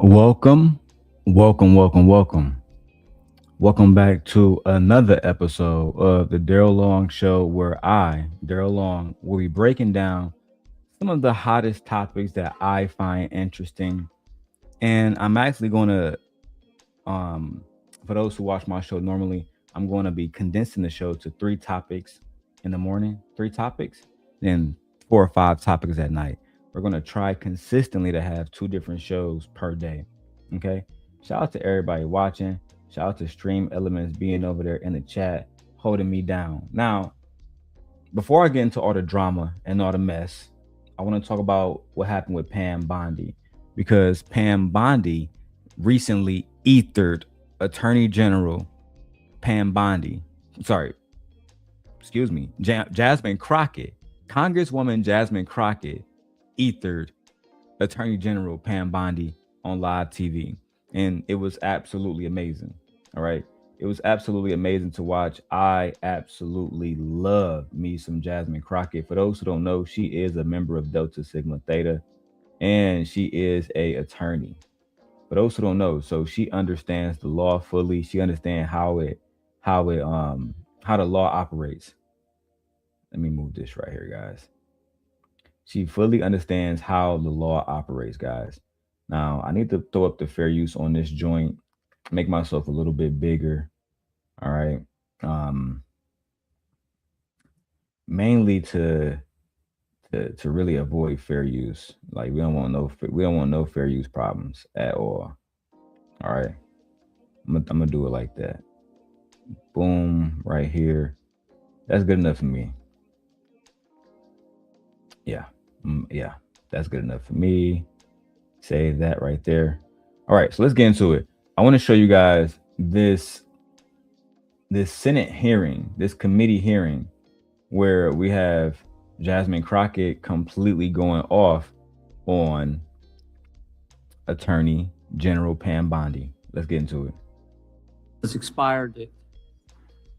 Welcome, welcome. Welcome back to another episode of the Darrel Long Show, where Darrel Long, will be breaking down some of the hottest topics that I find interesting. And I'm actually going to, for those who watch my show normally, I'm going to be condensing the show to three topics in the morning, three topics, then four or five topics at night. We're going to try consistently to have two different shows per day. Okay. Shout out to everybody watching. Shout out to Stream Elements being over there in the chat, holding me down. Now, before I get into all the drama and all the mess, I want to talk about what happened with Pam Bondi, because Pam Bondi recently ethered Attorney General Pam Bondi. Sorry, excuse me, Jasmine Crockett, Congresswoman Jasmine Crockett ethered Attorney General Pam Bondi on live TV. And it was absolutely amazing. All right. It was absolutely amazing to watch. I absolutely love me some Jasmine Crockett. For those who don't know, she is a member of Delta Sigma Theta, and she is a attorney. For those who don't know, so she understands the law fully. She understands how the law operates. Let me move this right here, guys. She fully understands how the law operates, guys. Now, I need to throw up the fair use on this joint, make myself a little bit bigger. All right. Mainly to really avoid fair use. Like we don't want no fair use problems at all. All right. I'm gonna do it like that. Boom, right here. That's good enough for me. Yeah. Yeah. That's good enough for me. Save that right there. All right, so let's get into it. I want to show you guys this Senate hearing, this committee hearing, where we have Jasmine Crockett completely going off on Attorney General Pam Bondi. Let's get into it. It's expired.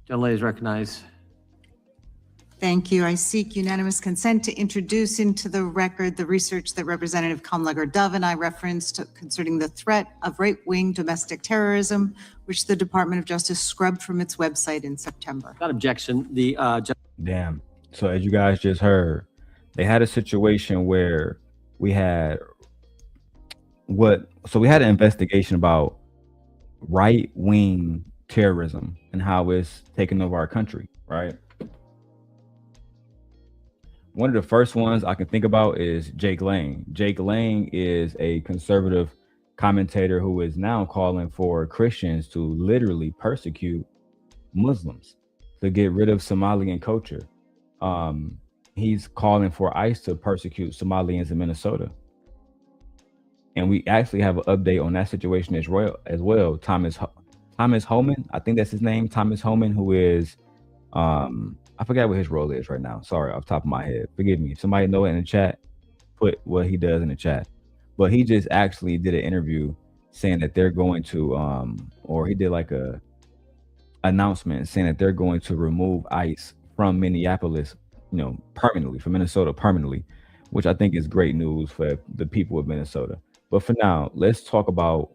Gentleman is recognized. Thank you. I seek unanimous consent to introduce into the record the research that Representative Kamlager-Dove and I referenced concerning the threat of right-wing domestic terrorism, which the Department of Justice scrubbed from its website in September. Without objection, Damn. So as you guys just heard, they had a situation where we had an investigation about right-wing terrorism and how it's taken over our country, right? One of the first ones I can think about is Jake Lang. Jake Lang is a conservative commentator who is now calling for Christians to literally persecute Muslims to get rid of Somalian culture. He's calling for ICE to persecute Somalians in Minnesota. And we actually have an update on that situation as well. Thomas Homan, I think that's his name, Thomas Homan, who is I forgot what his role is right now. Sorry, off the top of my head. Forgive me. If somebody know it in the chat, put what he does in the chat. But he just actually did an interview saying that they're going to, or he did like a announcement saying that they're going to remove ICE from Minneapolis, permanently, from Minnesota permanently, which I think is great news for the people of Minnesota. But for now, let's talk about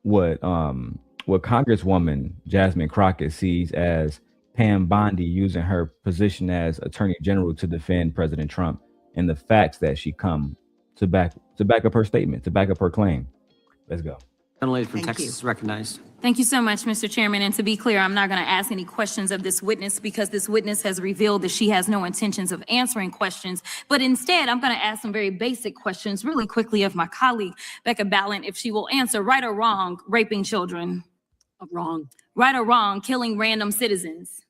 what Congresswoman Jasmine Crockett sees as Pam Bondi using her position as Attorney General to defend President Trump and the facts that she come to back up her statement, to back up her claim. Let's go. Gentleman from Texas is recognized. Thank you so much, Mr. Chairman. And to be clear, I'm not going to ask any questions of this witness because this witness has revealed that she has no intentions of answering questions. But instead, I'm going to ask some very basic questions really quickly of my colleague, Becca Ballant, if she will answer right or wrong, raping children. Wrong. Right or wrong, killing random citizens.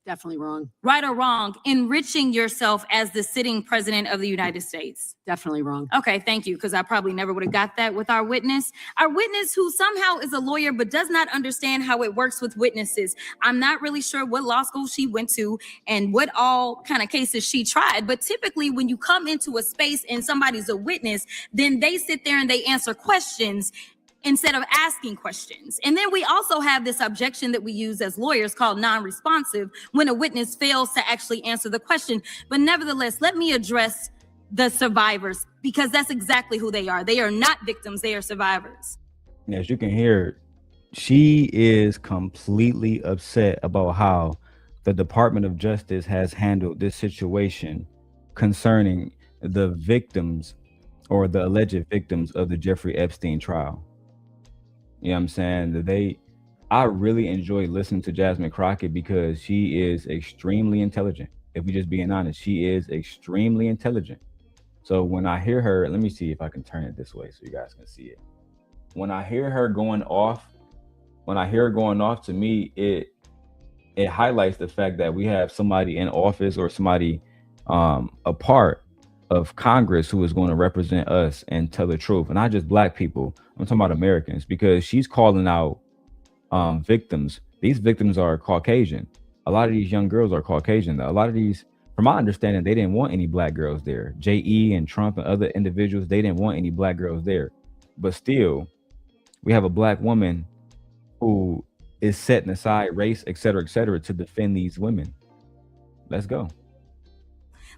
Definitely wrong. Right or wrong, enriching yourself as the sitting president of the United States. Definitely wrong. Okay, thank you, because I probably never would have got that with our witness. Our witness who somehow is a lawyer but does not understand how it works with witnesses. I'm not really sure what law school she went to and what all kind of cases she tried, but typically when you come into a space and somebody's a witness, then they sit there and they answer questions instead of asking questions. And then we also have this objection that we use as lawyers called non-responsive when a witness fails to actually answer the question. But nevertheless, let me address the survivors, because that's exactly who they are. They are not victims, they are survivors. As you can hear, she is completely upset about how the Department of Justice has handled this situation concerning the victims or the alleged victims of the Jeffrey Epstein trial. You know what I'm saying? I really enjoy listening to Jasmine Crockett because she is extremely intelligent. If we're just being honest, she is extremely intelligent. So when I hear her, let me see if I can turn it this way so you guys can see it. When I hear her going off, to me, it highlights the fact that we have somebody in office or somebody a part of Congress who is going to represent us and tell the truth. And not just Black people, I'm talking about Americans, because she's calling out victims. These victims are Caucasian. A lot of these young girls are Caucasian. A lot of these, from my understanding, they didn't want any Black girls there. J.E. and Trump and other individuals, they didn't want any Black girls there. But still, we have a Black woman who is setting aside race, et cetera, to defend these women. Let's go.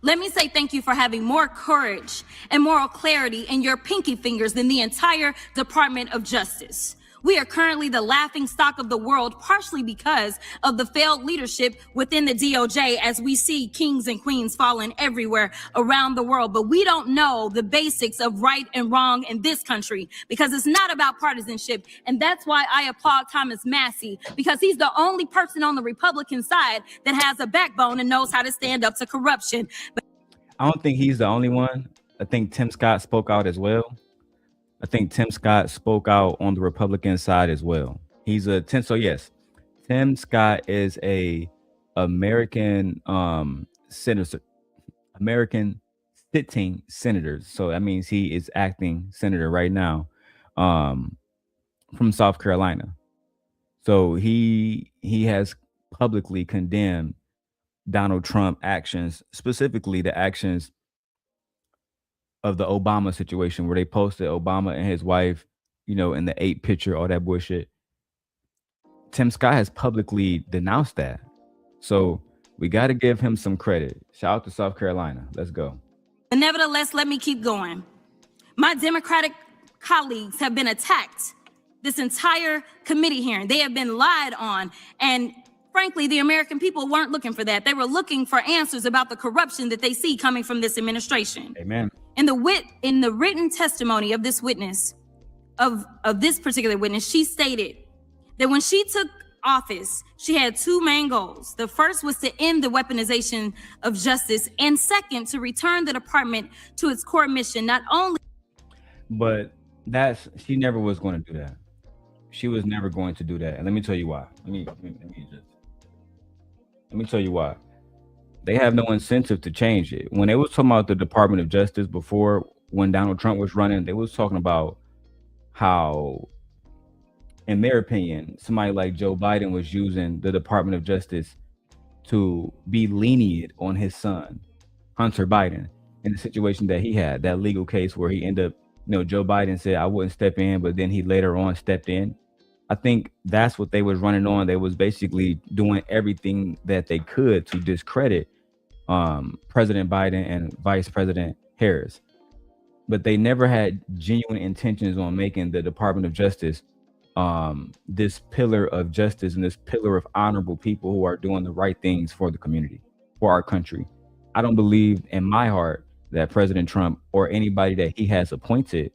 Let me say thank you for having more courage and moral clarity in your pinky fingers than the entire Department of Justice. We are currently the laughing stock of the world, partially because of the failed leadership within the DOJ, as we see kings and queens falling everywhere around the world. But we don't know the basics of right and wrong in this country, because it's not about partisanship. And that's why I applaud Thomas Massie, because he's the only person on the Republican side that has a backbone and knows how to stand up to corruption. But I don't think he's the only one. I think Tim Scott spoke out as well. Tim Scott on the Republican side as well. He's a so yes, Tim Scott is a American senator, American sitting senator. So that means he is acting senator right now, from South Carolina. So he has publicly condemned Donald Trump actions, specifically the actions of the Obama situation, where they posted Obama and his wife, in the 8 picture, all that bullshit. Tim Scott has publicly denounced that. So we got to give him some credit. Shout out to South Carolina. Let's go. Nevertheless, let me keep going. My Democratic colleagues have been attacked this entire committee hearing. They have been lied on. And frankly, the American people weren't looking for that. They were looking for answers about the corruption that they see coming from this administration. Amen. In the written testimony of this witness, of this particular witness, she stated that when she took office, she had 2 main goals. The first was to end the weaponization of justice, and second, to return the department to its core mission, not only. But she never was going to do that. She was never going to do that. And let me tell you why. Let me tell you why. They have no incentive to change it. When they was talking about the Department of Justice before, when Donald Trump was running, they was talking about how, in their opinion, somebody like Joe Biden was using the Department of Justice to be lenient on his son, Hunter Biden, in the situation that he had, that legal case where he ended up, Joe Biden said, I wouldn't step in, but then he later on stepped in. I think that's what they was running on. They was basically doing everything that they could to discredit President Biden and Vice President Harris. But they never had genuine intentions on making the Department of Justice this pillar of justice and this pillar of honorable people who are doing the right things for the community, for our country. I don't believe in my heart that President Trump or anybody that he has appointed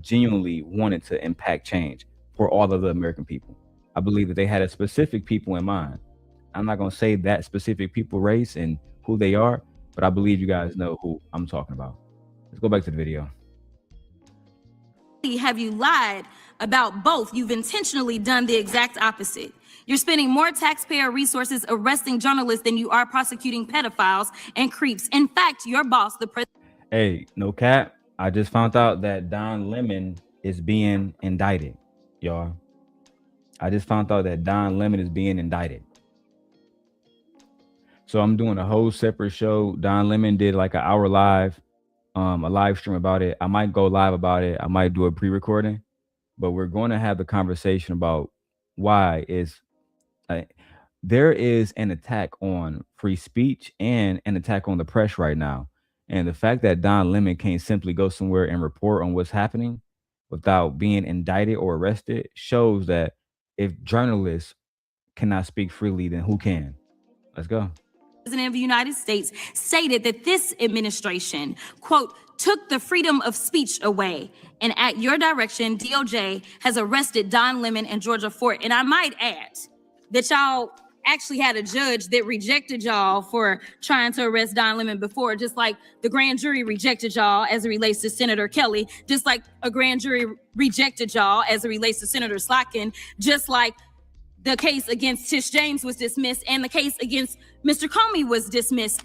genuinely wanted to impact change for all of the American people. I believe that they had a specific people in mind. I'm not going to say that specific people race and who they are, but I believe you guys know who I'm talking about. Let's go back to the video. Have you lied about both? You've intentionally done the exact opposite. You're spending more taxpayer resources arresting journalists than you are prosecuting pedophiles and creeps. In fact, your boss, the president. Hey, no cap. I just found out that Don Lemon is being indicted, y'all. I just found out that Don Lemon is being indicted. So I'm doing a whole separate show. Don Lemon did like an hour live, a live stream about it. I might go live about it. I might do a pre-recording, but we're going to have the conversation about why there is an attack on free speech and an attack on the press right now. And the fact that Don Lemon can't simply go somewhere and report on what's happening without being indicted or arrested shows that if journalists cannot speak freely, then who can? Let's go. President of the United States stated that this administration, quote, took the freedom of speech away. And at your direction, DOJ has arrested Don Lemon and Georgia Fort. And I might add that y'all actually had a judge that rejected y'all for trying to arrest Don Lemon before, just like the grand jury rejected y'all as it relates to Senator Kelly, just like a grand jury rejected y'all as it relates to Senator Slotkin, just like the case against Tish James was dismissed and the case against Mr. Comey was dismissed.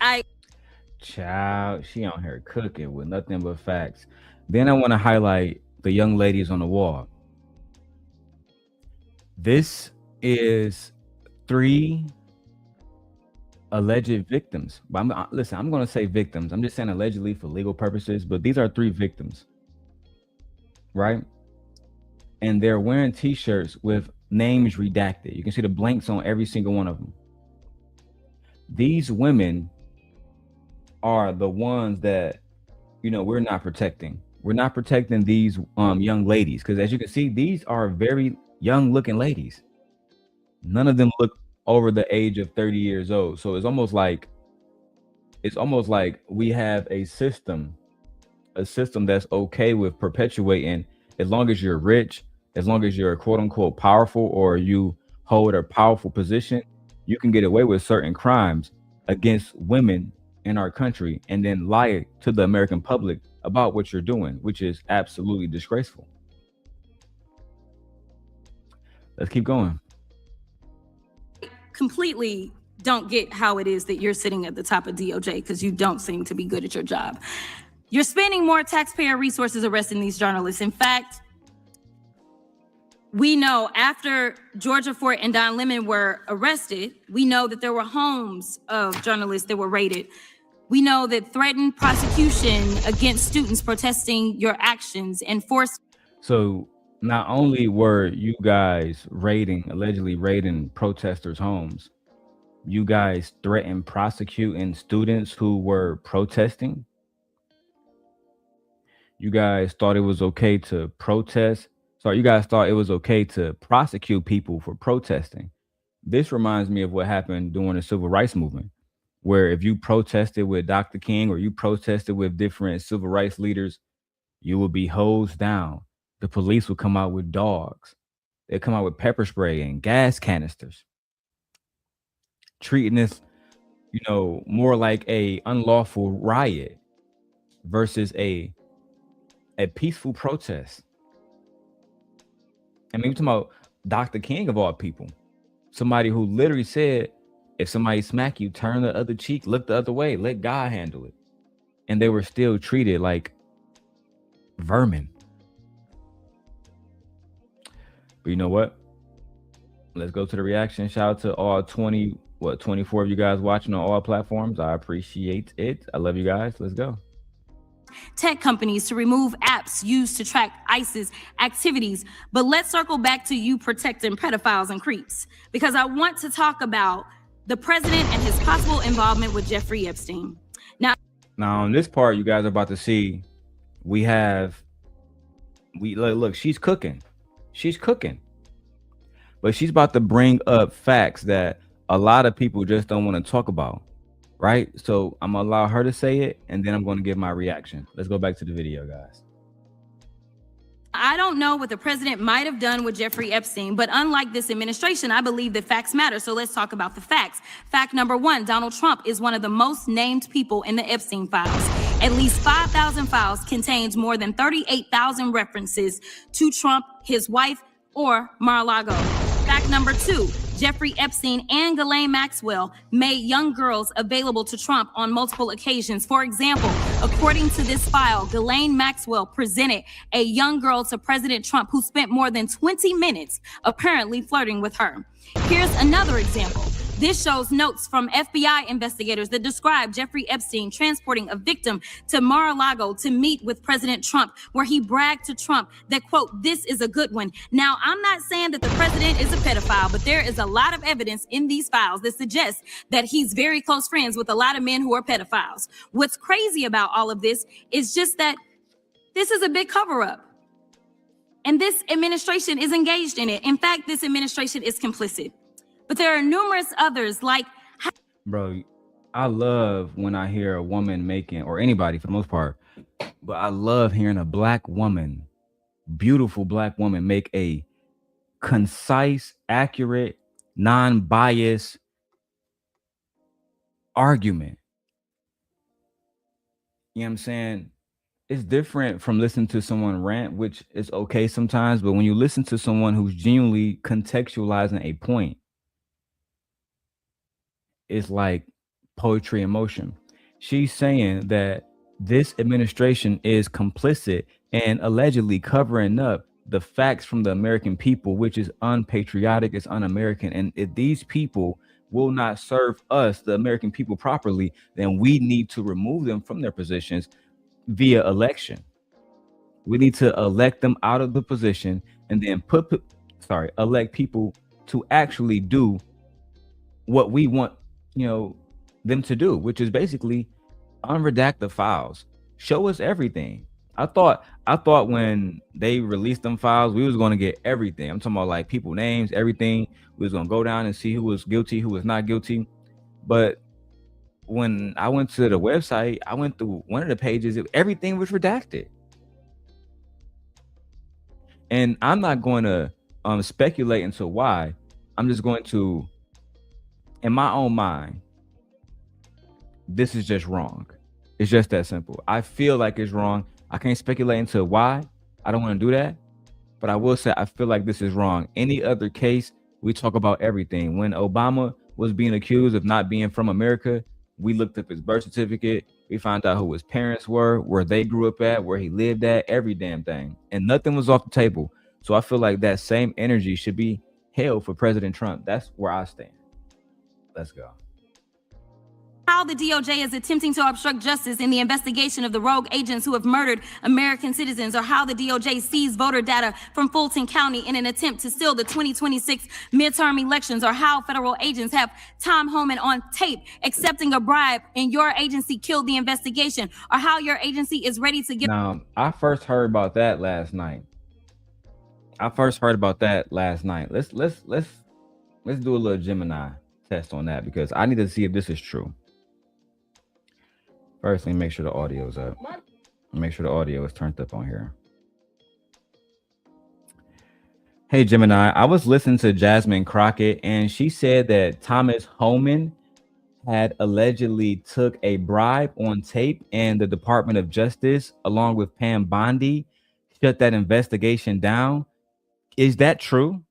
Child, she on here cooking with nothing but facts. Then I want to highlight the young ladies on the wall. This is 3 alleged victims. But I'm going to say victims. I'm just saying allegedly for legal purposes, but these are 3 victims, right? And they're wearing t-shirts with names redacted. You can see the blanks on every single one of them. These women are the ones that, we're not protecting. We're not protecting these young ladies because, as you can see, these are very young looking ladies. None of them look over the age of 30 years old. So it's almost like we have a system that's okay with perpetuating, as long as you're rich, as long as you're quote unquote powerful, or you hold a powerful position, you can get away with certain crimes against women in our country and then lie to the American public about what you're doing, which is absolutely disgraceful. Let's keep going. Completely don't get how it is that you're sitting at the top of DOJ because you don't seem to be good at your job. You're spending more taxpayer resources arresting these journalists. In fact, we know after Georgia Fort and Don Lemon were arrested, we know that there were homes of journalists that were raided. We know that threatened prosecution against students protesting your actions and forced. So not only were you guys allegedly raiding protesters' homes, you guys threatened prosecuting students who were protesting. You guys thought it was okay to protest. So you guys thought it was okay to prosecute people for protesting. This reminds me of what happened during the civil rights movement, where if you protested with Dr. King or you protested with different civil rights leaders, you would be hosed down. The police would come out with dogs. They'd come out with pepper spray and gas canisters, treating this, more like a unlawful riot versus a peaceful protest. I mean, we're talking about Dr. King of all people, somebody who literally said, if somebody smack you, turn the other cheek, look the other way, let God handle it. And they were still treated like vermin. But you know what? Let's go to the reaction. Shout out to all 24 of you guys watching on all platforms. I appreciate it. I love you guys. Let's go. Tech companies to remove apps used to track ISIS activities. But let's circle back to you protecting pedophiles and creeps, because I want to talk about the president and his possible involvement with Jeffrey Epstein. Now on this part, you guys are about to see, look, she's cooking. But she's about to bring up facts that a lot of people just don't want to talk about. Right? So I'm gonna allow her to say it, and then I'm going to give my reaction. Let's go back to the video, guys. I don't know what the president might have done with Jeffrey Epstein, but unlike this administration, I believe that facts matter. So let's talk about the facts. Fact number 1, Donald Trump is one of the most named people in the Epstein files. At least 5,000 files contains more than 38,000 references to Trump, his wife, or Mar-a-Lago. Fact number 2, Jeffrey Epstein and Ghislaine Maxwell made young girls available to Trump on multiple occasions. For example, according to this file, Ghislaine Maxwell presented a young girl to President Trump who spent more than 20 minutes apparently flirting with her. Here's another example. This shows notes from FBI investigators that describe Jeffrey Epstein transporting a victim to Mar-a-Lago to meet with President Trump, where he bragged to Trump that, quote, "this is a good one." Now, I'm not saying that the president is a pedophile, but there is a lot of evidence in these files that suggests that he's very close friends with a lot of men who are pedophiles. What's crazy about all of this is just that this is a big cover-up. And this administration is engaged in it. In fact, this administration is complicit. But there are numerous others like... Bro, I love when I hear a woman making, or anybody for the most part, but I love hearing a black woman, beautiful black woman, make a concise, accurate, non-biased argument. You know what I'm saying? It's different from listening to someone rant, which is okay sometimes, but when you listen to someone who's genuinely contextualizing a point, it's like poetry in motion. She's saying that this administration is complicit and allegedly covering up the facts from the American people, which is unpatriotic, it's un-American. And if these people will not serve us, the American people, properly, then we need to remove them from their positions via election. We need to elect them out of the position and then elect people to actually do what we want, them to do, which is basically unredact the files, show us everything. I thought when they released them files, we was going to get everything. I'm talking about like people names, everything. We was going to go down and see who was guilty, who was not guilty. But when I went to the website, I went through one of the pages, everything was redacted. And I'm not going to speculate into why. I'm just going to, in my own mind, this is just wrong. It's just that simple. I feel like it's wrong. I can't speculate into why. I don't want to do that. But I will say I feel like this is wrong. Any other case, we talk about everything. When Obama was being accused of not being from America, we looked up his birth certificate. We found out who his parents were, where they grew up at, where he lived at, every damn thing. And nothing was off the table. So I feel like that same energy should be held for President Trump. That's where I stand. Let's go. How the DOJ is attempting to obstruct justice in the investigation of the rogue agents who have murdered American citizens, or how the DOJ seized voter data from Fulton County in an attempt to steal the 2026 midterm elections, or how federal agents have Tom Homan on tape accepting a bribe and your agency killed the investigation, or how your agency is ready to give... Now, I first heard about that last night. Let's do a little Gemini test on that, because I need to see if this is true. First, let me make sure the audio is up. Make sure the audio is turned up on here. Hey, Gemini, I was listening to Jasmine Crockett, and she said that Thomas Homan had allegedly took a bribe on tape, and the Department of Justice, along with Pam Bondi, shut that investigation down. Is that true?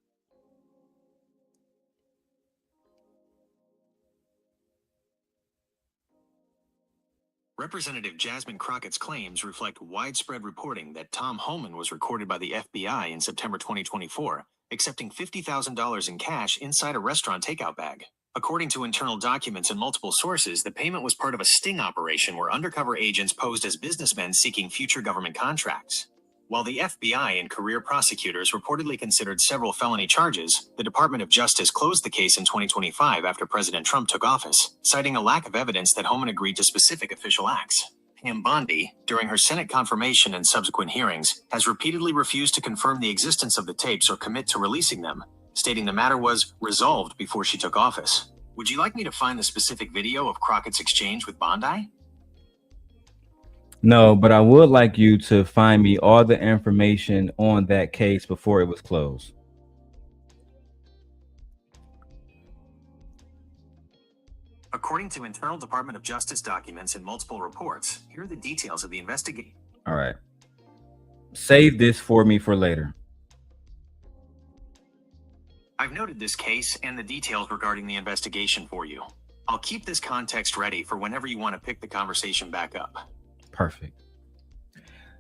Representative Jasmine Crockett's claims reflect widespread reporting that Tom Homan was recorded by the FBI in September 2024, accepting $50,000 in cash inside a restaurant takeout bag. According to internal documents and multiple sources, the payment was part of a sting operation where undercover agents posed as businessmen seeking future government contracts. While the FBI and career prosecutors reportedly considered several felony charges, the Department of Justice closed the case in 2025 after President Trump took office, citing a lack of evidence that Homan agreed to specific official acts. Pam Bondi, during her Senate confirmation and subsequent hearings, has repeatedly refused to confirm the existence of the tapes or commit to releasing them, stating the matter was resolved before she took office. Would you like me to find the specific video of Crockett's exchange with Bondi? No, but I would like you to find me all the information on that case before it was closed. According to internal Department of Justice documents and multiple reports, here are the details of the investigation. All right. Save this for me for later. I've noted this case and the details regarding the investigation for you. I'll keep this context ready for whenever you want to pick the conversation back up. Perfect.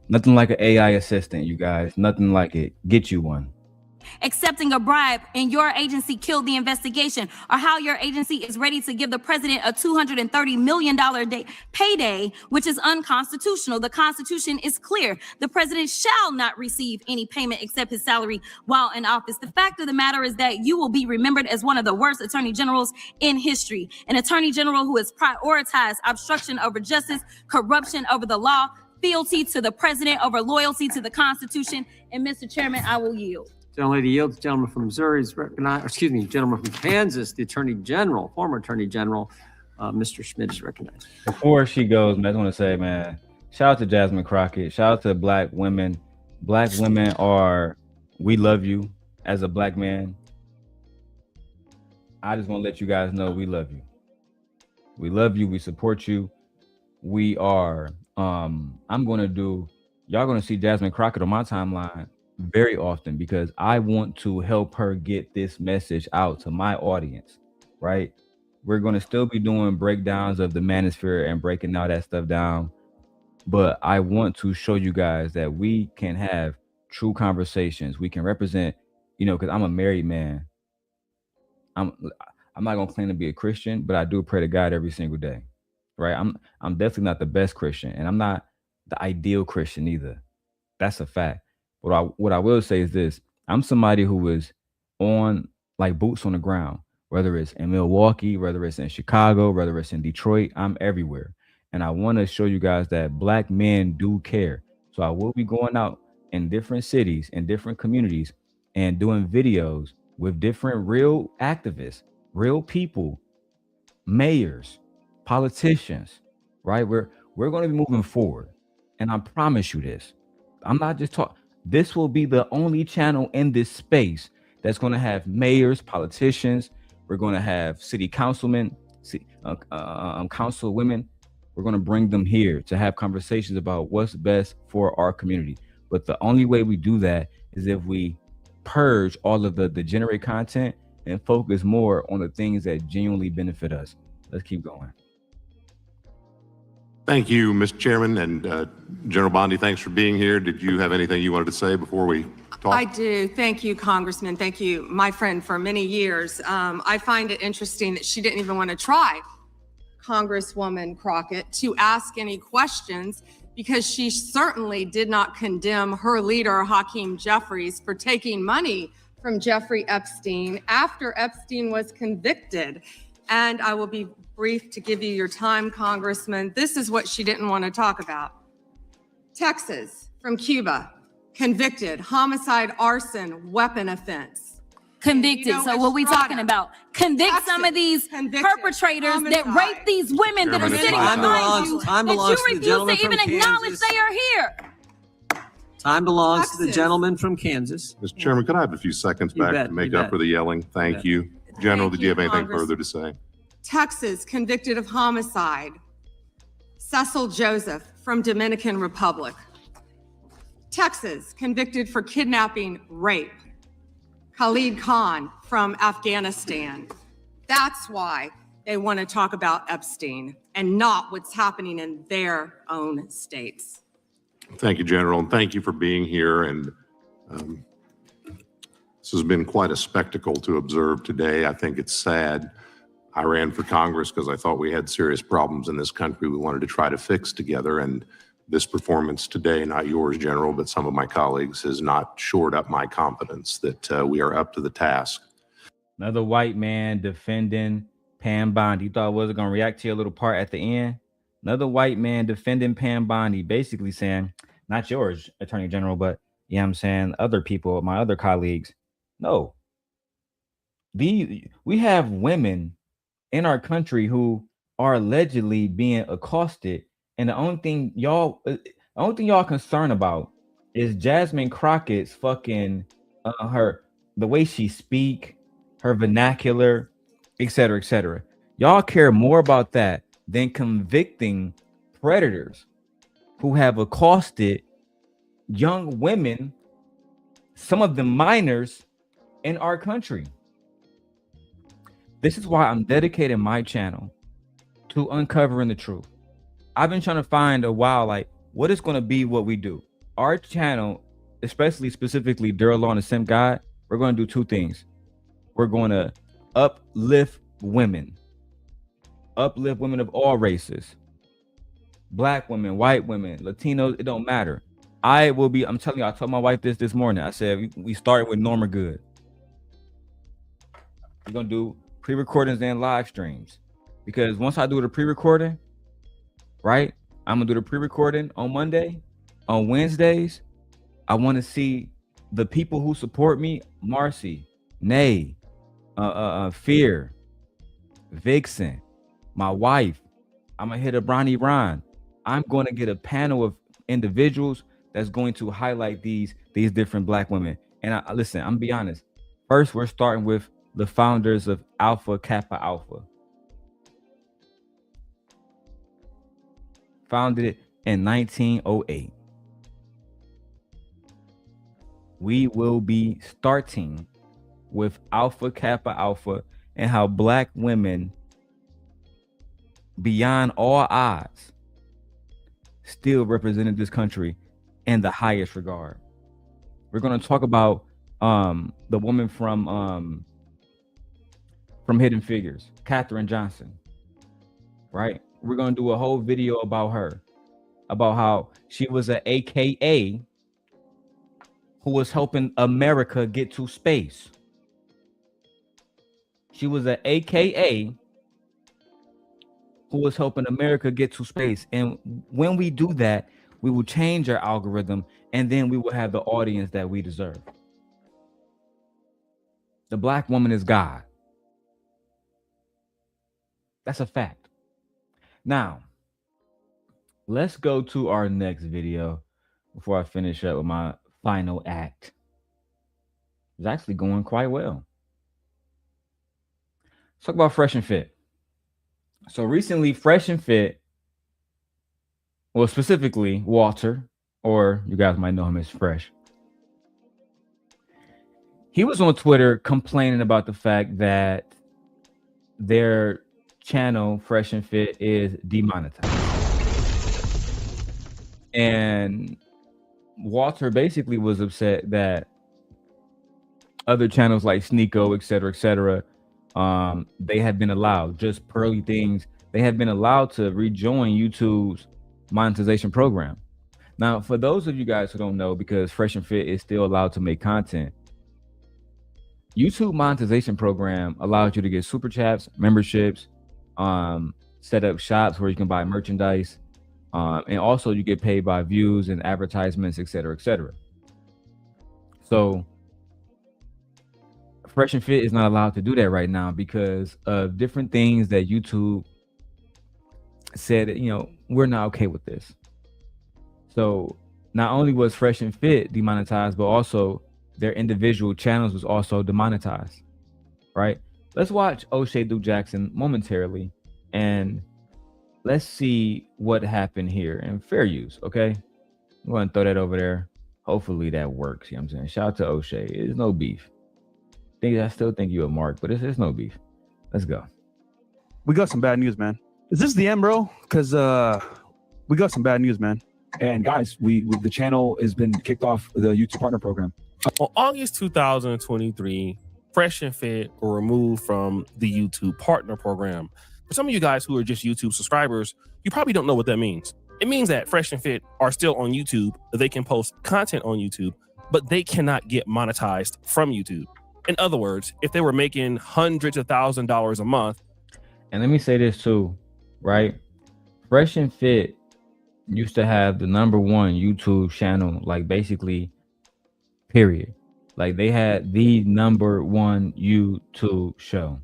Nothing like an AI assistant, you guys. Nothing like it. Get you one. accepting a bribe and your agency killed the investigation, or how your agency is ready to give the president a $230 million payday, which is unconstitutional. The Constitution is clear. The president shall not receive any payment except his salary while in office. The fact of the matter is that you will be remembered as one of the worst attorney generals in history, an attorney general who has prioritized obstruction over justice, corruption over the law, fealty to the president over loyalty to the Constitution. And Mr. Chairman, I will yield. Gentlelady yields. Gentleman from Missouri is recognized. Excuse me, gentleman from Kansas, the Attorney General, former Attorney General, Mr. Schmidt is recognized. Before she goes, man, I just want to say, man, shout out to Jasmine Crockett. Shout out to Black women. Black women we love you as a Black man. I just want to let you guys know we love you. We love you. We support you. We are, y'all going to see Jasmine Crockett on my timeline very often because I want to help her get this message out to my audience, right? We're going to still be doing breakdowns of the manosphere and breaking all that stuff down. But I want to show you guys that we can have true conversations. We can represent, because I'm a married man. I'm not going to claim to be a Christian, but I do pray to God every single day, right? I'm definitely not the best Christian, and I'm not the ideal Christian either. That's a fact. What I will say is this. I'm somebody who is on like boots on the ground, whether it's in Milwaukee, whether it's in Chicago, whether it's in Detroit, I'm everywhere. And I want to show you guys that Black men do care. So I will be going out in different cities and different communities and doing videos with different real activists, real people, mayors, politicians, right? We're going to be moving forward. And I promise you this. I'm not just talking. This will be the only channel in this space that's going to have mayors, politicians. We're going to have city councilmen, councilwomen. We're going to bring them here to have conversations about what's best for our community. But the only way we do that is if we purge all of the degenerate content and focus more on the things that genuinely benefit us. Let's keep going. Thank you, Mr. Chairman, and General Bondi, thanks for being here. Did you have anything you wanted to say before we talk? I do. Thank you, Congressman. Thank you, my friend, for many years. I find it interesting that she didn't even want to try, Congresswoman Crockett, to ask any questions because she certainly did not condemn her leader, Hakeem Jeffries, for taking money from Jeffrey Epstein after Epstein was convicted. And I will be brief to give you your time, Congressman. This is what she didn't want to talk about. Texas, from Cuba, convicted, homicide, arson, weapon offense. Convicted. So what we talking about? Convict Texas, some of these perpetrators that homicide. rape these women that are Chairman, sitting time behind you, belongs that you to the refuse gentleman to even from acknowledge Kansas. they are here. Time belongs to the Texas. gentleman from Kansas. Mr. Chairman, could I have a few seconds You back bet, to make you up bet. for the yelling? Thank bet. you. General, Thank did you have you, anything Congress. further to say? Texas, convicted of homicide. Cecil Joseph from Dominican Republic. Texas, convicted for kidnapping, rape. Khalid Khan from Afghanistan. That's why they want to talk about Epstein and not what's happening in their own states. Thank you, General, and thank you for being here. And this has been quite a spectacle to observe today. I think it's sad. I ran for Congress because I thought we had serious problems in this country we wanted to try to fix together. And this performance today, not yours, General, but some of my colleagues, has not shored up my confidence that we are up to the task. Another white man defending Pam Bondi. You thought I wasn't going to react to your little part at the end? Another white man defending Pam Bondi, basically saying, not yours, Attorney General, but I'm saying other people, my other colleagues. No. We have women in our country who are allegedly being accosted, and the only thing y'all concerned about is Jasmine Crockett's fucking the way she speak, her vernacular, etc., etc. Y'all care more about that than convicting predators who have accosted young women, some of them minors, in our country. This is why I'm dedicating my channel to uncovering the truth. I've been trying to find a while, like, what is going to be what we do. Our channel, specifically Darrel Long the Simp Guide, we're going to do two things. We're going to uplift women of all races, black women, white women, Latinos, it don't matter. I'm telling you, I told my wife this morning. I said, we started with Norma Good. We're going to do pre-recordings and live streams, because once I do the pre-recording, right, I'm going to do the pre-recording on Monday. On Wednesdays, I want to see the people who support me, Marcy, Nay, Fear, Vixen, my wife. I'm going to hit a Bronny Ron. I'm going to get a panel of individuals that's going to highlight these different black women. And listen, I'm be honest. First, we're starting with the founders of Alpha Kappa Alpha. Founded it in 1908. We will be starting with Alpha Kappa Alpha and how black women, beyond all odds, still represented this country in the highest regard. We're going to talk about the woman from Hidden Figures, Katherine Johnson, right? We're going to do a whole video about her, about how she was an AKA who was helping America get to space. She was an AKA who was helping America get to space. And when we do that, we will change our algorithm, and then we will have the audience that we deserve. The black woman is God. That's a fact. Now, let's go to our next video before I finish up with my final act. It's actually going quite well. Let's talk about Fresh and Fit. So recently, Fresh and Fit, well, specifically Walter, or you guys might know him as Fresh. He was on Twitter complaining about the fact that their channel, Fresh and Fit, is demonetized. And Walter basically was upset that other channels like Sneeko, et cetera, they have been allowed, just Pearly Things, they have been allowed to rejoin YouTube's monetization program. Now, for those of you guys who don't know, because Fresh and Fit is still allowed to make content, YouTube monetization program allows you to get super chats, memberships, set up shops where you can buy merchandise, and also you get paid by views and advertisements, et cetera, et cetera. So Fresh and Fit is not allowed to do that right now because of different things that YouTube said, you know, we're not okay with this. So not only was Fresh and Fit demonetized, but also their individual channels was also demonetized, right? Let's watch O'Shea Duke Jackson momentarily and let's see what happened here. And fair use, okay? I'm going to throw that over there. Hopefully that works. You know what I'm saying? Shout out to O'Shea. There's no beef. I still think you a mark, but it's no beef. Let's go. We got some bad news, man. Is this the end, bro? Because we got some bad news, man. And guys, the channel has been kicked off the YouTube Partner Program. On August 2023, Fresh and Fit were removed from the YouTube Partner Program. For some of you guys who are just YouTube subscribers, you probably don't know what that means. It means that Fresh and Fit are still on YouTube. They can post content on YouTube, but they cannot get monetized from YouTube. In other words, if they were making hundreds of $1,000s a month. And let me say this too, right? Fresh and Fit used to have the #1 YouTube channel, like basically, period. Like they had the #1 YouTube show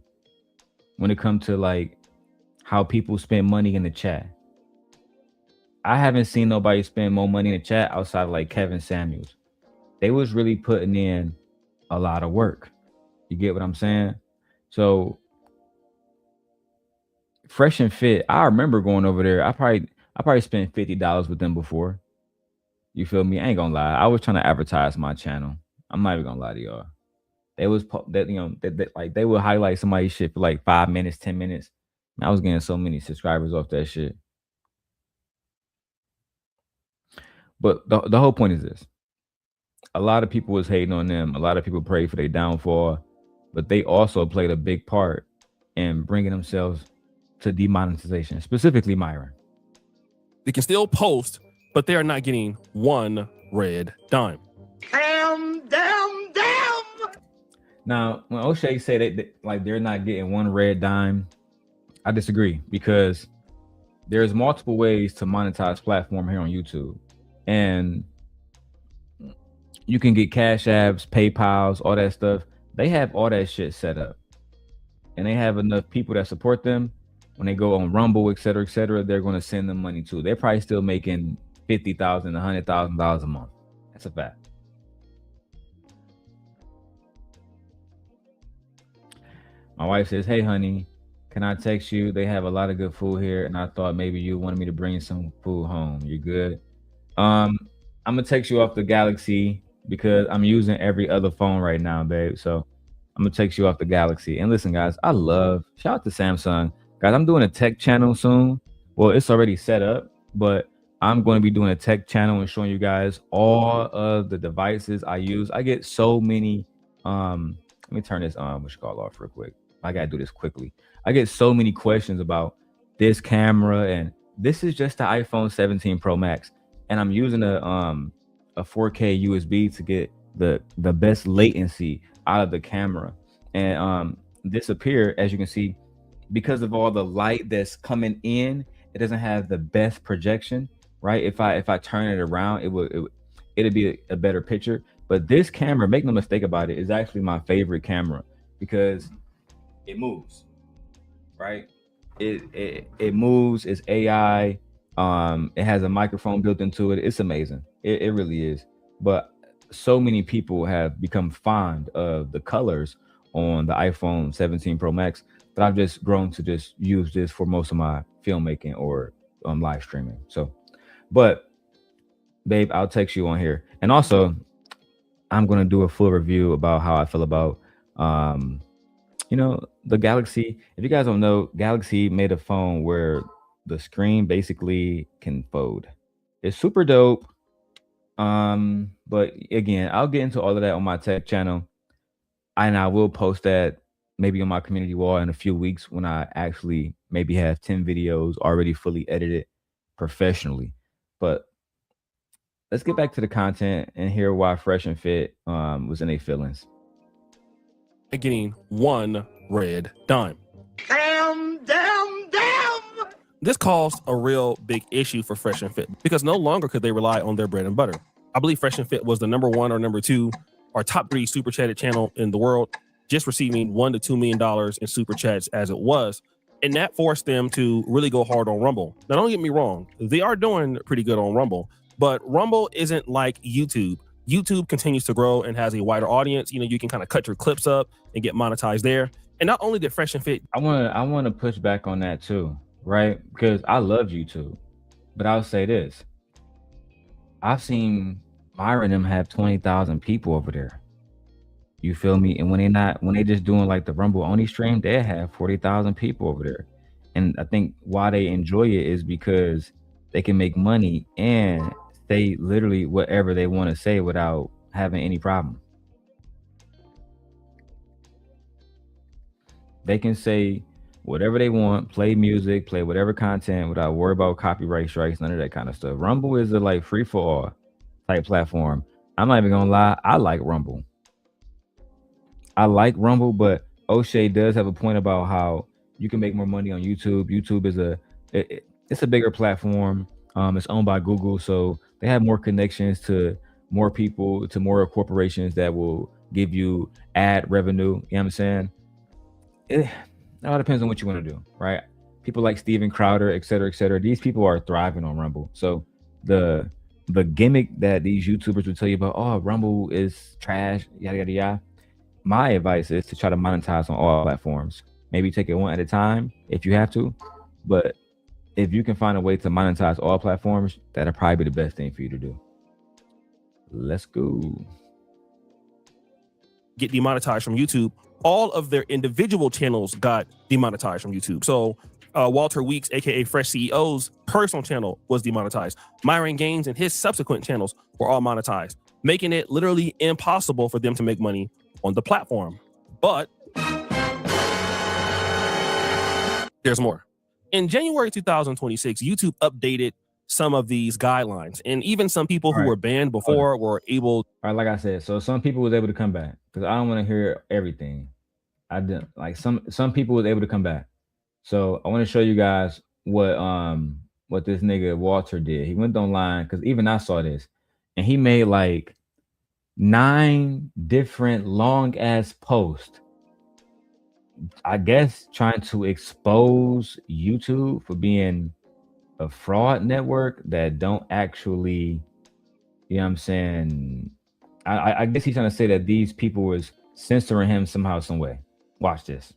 when it comes to like how people spend money in the chat. I haven't seen nobody spend more money in the chat outside of like Kevin Samuels. They was really putting in a lot of work. You get what I'm saying? So Fresh and Fit, I remember going over there. I probably spent $50 with them before. You feel me? I ain't gonna lie. I was trying to advertise my channel. I'm not even gonna lie to y'all. They was that, you know, like they would highlight somebody's shit for like 5 minutes, 10 minutes. I was getting so many subscribers off that shit. But the whole point is this. a lot of people was hating on them. A lot of people prayed for their downfall, but they also played a big part in bringing themselves to demonetization, specifically Myron. They can still post, but they are not getting one red dime. Damn. Now, when O'Shea said that like they're not getting one red dime, I disagree, because there's multiple ways to monetize platform here on YouTube, and you can get Cash Apps, PayPals, all that stuff. They have all that shit set up, and they have enough people that support them. When they go on Rumble, et cetera, they're going to send them money too. They're probably still making $50,000, $100,000 a month. That's a fact. My wife says, "Hey, honey, can I text you? They have a lot of good food here, and I thought maybe you wanted me to bring some food home. You good?" I'm gonna text you off the Galaxy because I'm using every other phone right now, babe. So I'm gonna text you off the Galaxy. And listen, guys, shout out to Samsung. Guys, I'm doing a tech channel soon. Well, it's already set up, but I'm going to be doing a tech channel and showing you guys all of the devices I use. I get so many. Let me turn this off real quick. I gotta do this quickly. I get so many questions about this camera, and this is just the iPhone 17 Pro Max, and I'm using a 4K USB to get the best latency out of the camera. And this up here, as you can see, because of all the light that's coming in, it doesn't have the best projection, right? If I turn it around, it'll be a better picture. But this camera, make no mistake about it, is actually my favorite camera because it moves, right? It moves. It's AI. It has a microphone built into it. It's amazing. It really is. But so many people have become fond of the colors on the iPhone 17 Pro Max that I've just grown to just use this for most of my filmmaking or live streaming. So, but babe, I'll text you on here. And also, I'm going to do a full review about how I feel about, the Galaxy. If you guys don't know, Galaxy made a phone where the screen basically can fold. It's super dope. But again, I'll get into all of that on my tech channel, and I will post that maybe on my community wall in a few weeks when I actually maybe have 10 videos already fully edited professionally. But let's get back to the content and hear why Fresh and Fit was in their feelings. Getting one red dime. Damn. This caused a real big issue for Fresh and Fit because no longer could they rely on their bread and butter. I believe Fresh and Fit was the number 1 or number 2 or top 3 super chatted channel in the world, just receiving $1 to $2 million in super chats as it was. And that forced them to really go hard on Rumble. Now, don't get me wrong. They are doing pretty good on Rumble, but Rumble isn't like YouTube. YouTube continues to grow and has a wider audience. You can kind of cut your clips up and get monetized there. And not only did Fresh and Fit, I want to push back on that too, right? Because I love YouTube, but I'll say this: I've seen Myron them have 20,000 people over there. You feel me? And when they just doing like the Rumble only stream, they have 40,000 people over there. And I think why they enjoy it is because they can make money and say literally whatever they want to say without having any problem. They can say whatever they want, play music, play whatever content without worry about copyright strikes, none of that kind of stuff. Rumble is a like free for all type platform. I'm not even gonna lie, I like Rumble. But O'Shea does have a point about how you can make more money on YouTube. YouTube is it's a bigger platform. It's owned by Google, so they have more connections to more people, to more corporations that will give you ad revenue. You know what I'm saying? It all depends on what you want to do, right? People like Steven Crowder, et cetera, these people are thriving on Rumble. So the gimmick that these YouTubers will tell you about, oh, Rumble is trash, yada, yada, yada. My advice is to try to monetize on all platforms. Maybe take it one at a time if you have to, but if you can find a way to monetize all platforms, that'll probably be the best thing for you to do. Let's go. Get demonetized from YouTube. All of their individual channels got demonetized from YouTube. So Walter Weeks, aka Fresh CEO's personal channel was demonetized. Myron Gaines and his subsequent channels were all monetized. making it literally impossible for them to make money on the platform. But there's more. In January 2026, YouTube updated some of these guidelines, and even some people who were banned before were able. All right, like I said, so some people was able to come back because I don't want to hear everything. I didn't like some people was able to come back. So I want to show you guys what this nigga Walter did. He went online because even I saw this, and he made like 9 different long ass posts. I guess trying to expose YouTube for being a fraud network that don't actually, you know what I'm saying? I guess he's trying to say that these people was censoring him somehow, some way. Watch this.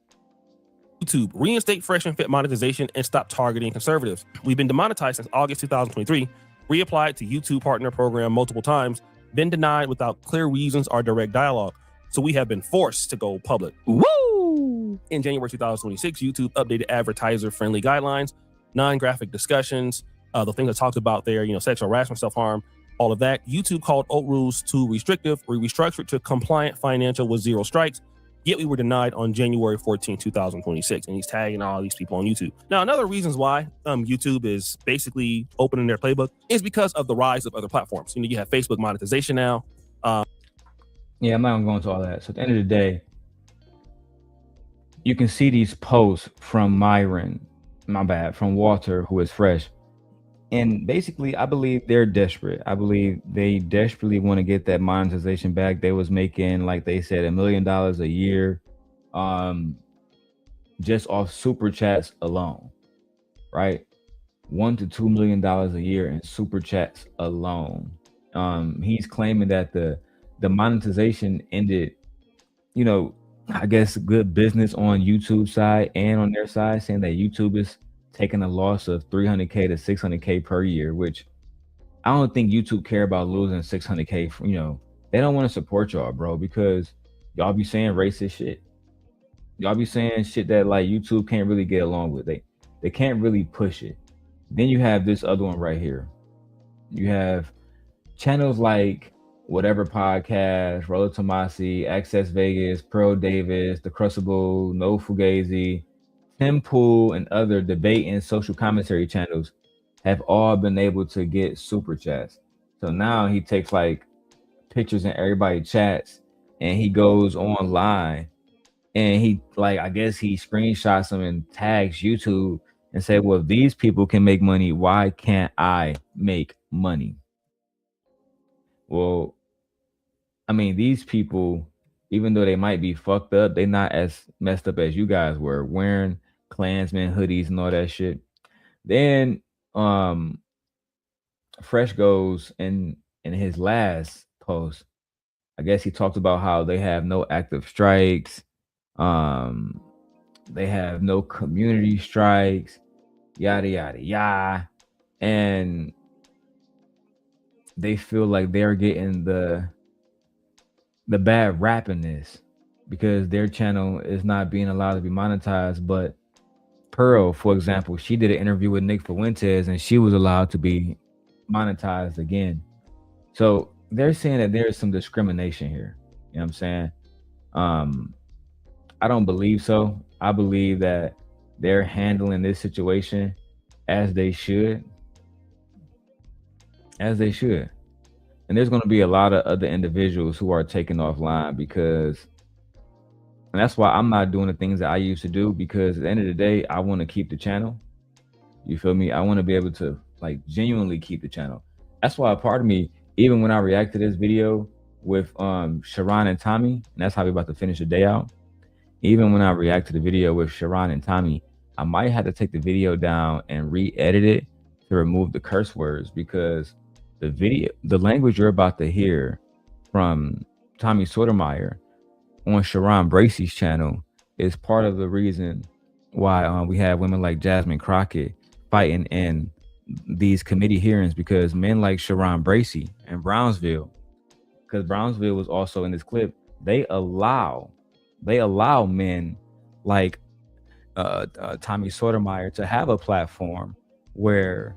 YouTube reinstate fresh and fit monetization and stop targeting conservatives. We've been demonetized since August 2023, reapplied to YouTube partner program multiple times, been denied without clear reasons or direct dialogue. So we have been forced to go public. Woo! In January 2026, YouTube updated advertiser-friendly guidelines, non-graphic discussions, the things I talked about there, sexual harassment, self-harm, all of that. YouTube called old rules too restrictive. We restructured to compliant financial with 0 strikes. Yet we were denied on January 14, 2026. And he's tagging all these people on YouTube. Now, another reasons why YouTube is basically opening their playbook is because of the rise of other platforms. You have Facebook monetization now. Yeah, I'm not gonna go into all that. So at the end of the day, you can see these posts from from Walter, who is fresh. And basically, I believe they're desperate. I believe they desperately want to get that monetization back. They was making, like they said, $1 million a year, just off super chats alone, right? $1 to $2 million a year in super chats alone. He's claiming that the monetization ended, I guess good business on YouTube side and on their side, saying that YouTube is taking a loss of $300K to $600K per year, which I don't think YouTube care about losing $600K. They don't want to support y'all, bro, because y'all be saying racist shit. Y'all be saying shit that like YouTube can't really get along with. They can't really push it. Then you have this other one right here. You have channels like Whatever Podcast, Rollo Tomasi, Access Vegas, Pearl Davis, The Crucible, No Fugazi, Tim Pool, and other debate and social commentary channels have all been able to get super chats. So now he takes like pictures in everybody chats and he goes online and he I guess he screenshots them and tags YouTube and say, well, if these people can make money, why can't I make money? Well, I mean, these people, even though they might be fucked up, they're not as messed up as you guys were, wearing Klansman hoodies and all that shit. Then Fresh goes in his last post, I guess he talked about how they have no active strikes, they have no community strikes, yada yada yada, and they feel like they're getting the bad rap in this because their channel is not being allowed to be monetized. But Pearl, for example, she did an interview with Nick Fuentes and she was allowed to be monetized again. So they're saying that there's some discrimination here. You know what I'm saying? I don't believe so. I believe that they're handling this situation as they should. As they should. And there's going to be a lot of other individuals who are taken offline because, and that's why I'm not doing the things that I used to do, because at the end of the day, I want to keep the channel. You feel me? I want to be able to genuinely keep the channel. That's why a part of me, even when I react to this video with Sharon and Tommy, and that's how we're about to finish the day out. Even when I react to the video with Sharon and Tommy, I might have to take the video down and re-edit it to remove the curse words, because the language you're about to hear from Tommy Sotomayor on Sharon Bracey's channel is part of the reason why we have women like Jasmine Crockett fighting in these committee hearings, because men like Sharon Bracey and Brownsville, because Brownsville was also in this clip, they allow men like Tommy Sotomayor to have a platform where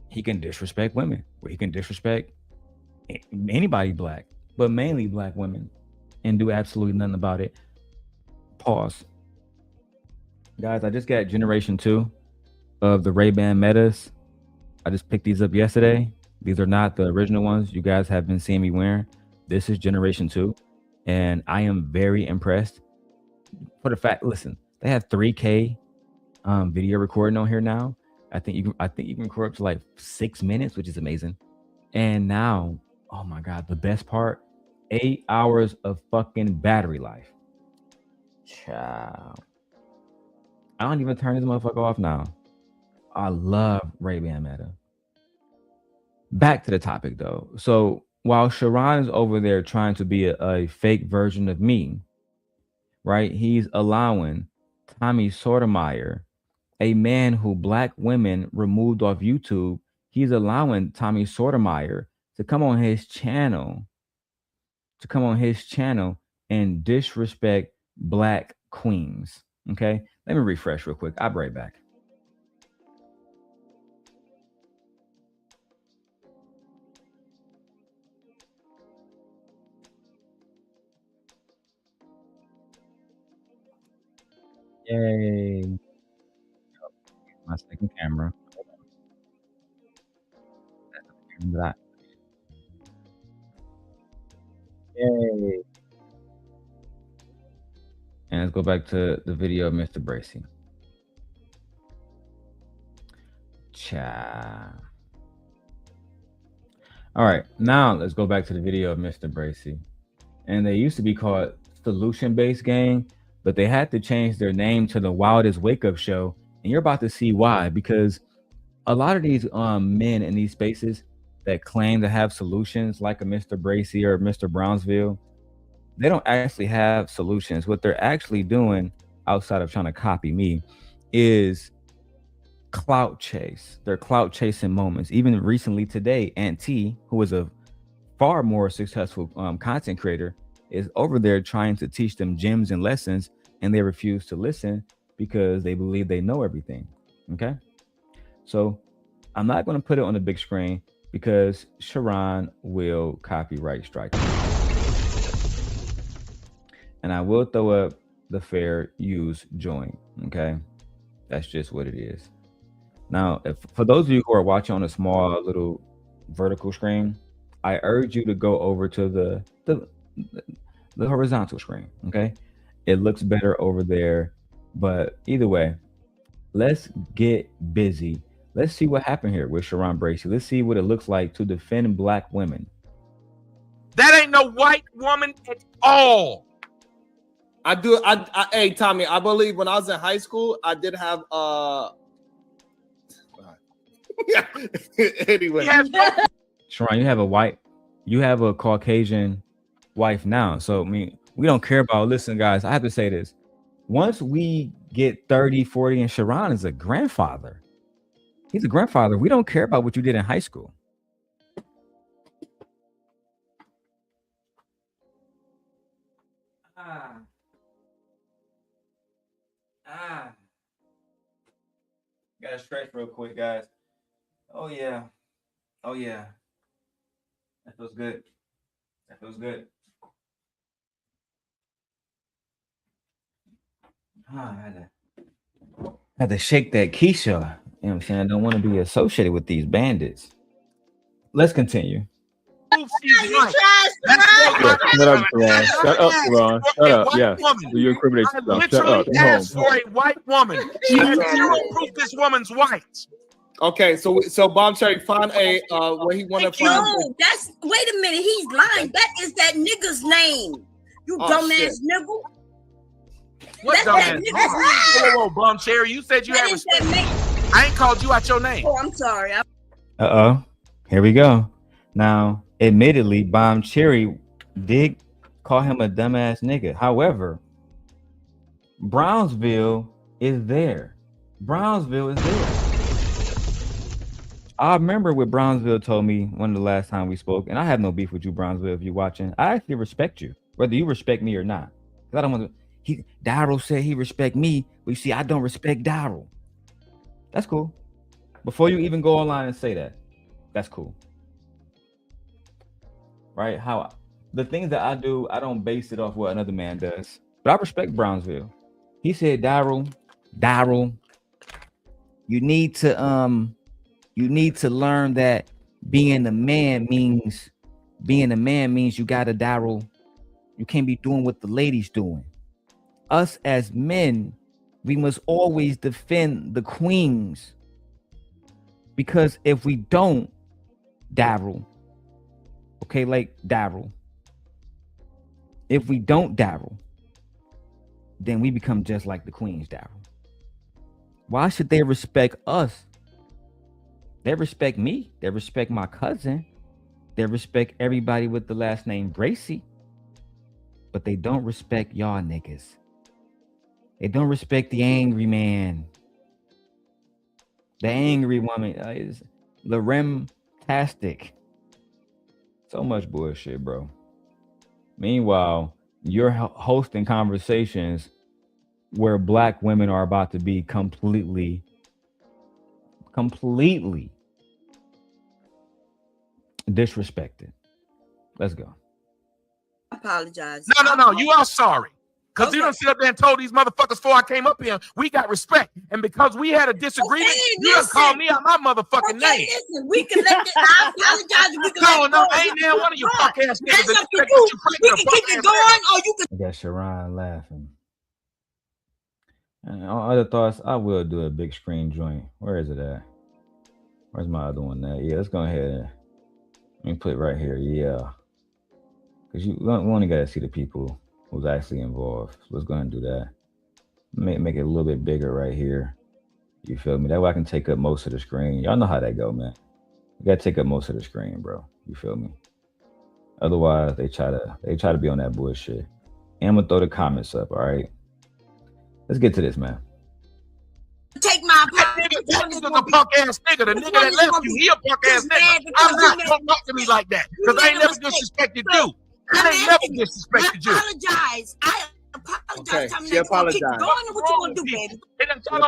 he can disrespect women, where he can disrespect anybody black, but mainly black women, and do absolutely nothing about it. Pause. Guys, I just got generation 2 of the Ray-Ban Metas. I just picked these up yesterday. These are not the original ones you guys have been seeing me wearing. This is generation 2, and I am very impressed. For the fact, listen, they have 3K video recording on here now. I think you can record up to like 6 minutes, which is amazing. And now, oh my God, the best part, 8 hours of fucking battery life. Ciao. I don't even turn this motherfucker off now. I love Ray-Ban Meta. Back to the topic though. So while Sharon is over there trying to be a fake version of me, right? He's allowing Tommy Sotomayor, a man who black women removed off YouTube, he's allowing Tommy Sotomayor to come on his channel, and disrespect black queens. Okay, let me refresh real quick. I'll be right back. Yay. My second camera. Yay. And let's go back to the video of Mr. Bracey. All right, now let's go back to the video of Mr. Bracey. And they used to be called Solution-Based Gang, but they had to change their name to the Wildest Wake Up Show. And you're about to see why, because a lot of these men in these spaces that claim to have solutions, like a Mr. Bracey or Mr. Brownsville, they don't actually have solutions. What they're actually doing, outside of trying to copy me, is clout chase. They're clout chasing moments. Even recently today, Aunt T, who is a far more successful content creator, is over there trying to teach them gems and lessons, and they refuse to listen because they believe they know everything. Okay, so I'm not going to put it on the big screen because Sharon will copyright strike me. And I will throw up the fair use join. Okay, that's just what it is. Now, for those of you who are watching on a small little vertical screen, I urge you to go over to the horizontal screen. Okay, it looks better over there, but either way, let's get busy. Let's see what happened here with Sharon Bracey. Let's see what it looks like to defend black women. That ain't no white woman at all. Hey Tommy, I believe when I was in high school, I did have anyway. Sharon, you have a Caucasian wife now. So I mean, we don't care about, listen guys, I have to say this. Once we get 30, 40, and Sharon is a grandfather. He's a grandfather. We don't care about what you did in high school. Gotta stretch real quick, guys. Oh yeah. That feels good. I had to shake that Keisha. You know what I'm saying? I don't want to be associated with these bandits. Let's continue. Shut up, Ron. Shut up. Yeah. You incriminate yourself. Shut up. I asked for a white woman. I have zero proof this woman's white. Okay, so Bob Cherry found a where he wanted to find. No, that's wait a minute, he's lying. That is that nigga's name. You dumbass nigga. What dumbass? Whoa, Bum Cherry, you said you had respect. I ain't called you out your name. Oh, I'm sorry. Here we go. Now, admittedly, Bomb Cherry did call him a dumbass nigga. However, Brownsville is there. I remember what Brownsville told me one of the last time we spoke, and I have no beef with you, Brownsville, if you're watching. I actually respect you, whether you respect me or not. I don't want to. Darrel said he respect me, but you see, I don't respect Darrel. That's cool. Before you even go online and say that, that's cool. right? How the things that I do, I don't base it off what another man does. But I respect Brownsville. He said, Darrel, you need to learn that being a man means you gotta, Darrel, you can't be doing what the ladies doing. Us as men, we must always defend the queens, because if we don't, Darrel, okay, like Darrel, if we don't, Darrel, then we become just like the queens, Darrel. Why should they respect us? They respect me. They respect my cousin. They respect everybody with the last name Bracey. But they don't respect y'all niggas. They don't respect the angry man. The angry woman is Lorem-tastic. So much bullshit, bro. Meanwhile, you're hosting conversations where black women are about to be completely disrespected. Let's go. I apologize. No. You are sorry. Because you don't sit up there and told these motherfuckers before I came up here, we got respect. And because we had a disagreement, you done called me out my motherfucking name. Listen, we can let it. I apologize. We can No, ain't there one of you fuck ass niggas. That's up to you. We can keep it going, or you can. I got Sharon laughing. And on other thoughts, I will do a big screen joint. Where is it at? Where's my other one at? Yeah, let's go ahead. Let me put it right here. Yeah. Because we only got to see the people who's actually involved. So let's go ahead and do that. Make it a little bit bigger right here. You feel me? That way I can take up most of the screen. Y'all know how that go, man. You got to take up most of the screen, bro. You feel me? Otherwise, they try to be on that bullshit. And I'm going to throw the comments up, all right? Let's get to this, man. Take my That nigga's a punk ass nigga. The nigga that left you, he a punk ass nigga. I'm not. Don't talk to me like that. Because I ain't never disrespected you. I ain't never disrespected you. Apologize. I apologize. Okay, she apologized. Keep going. What you gonna do, baby? For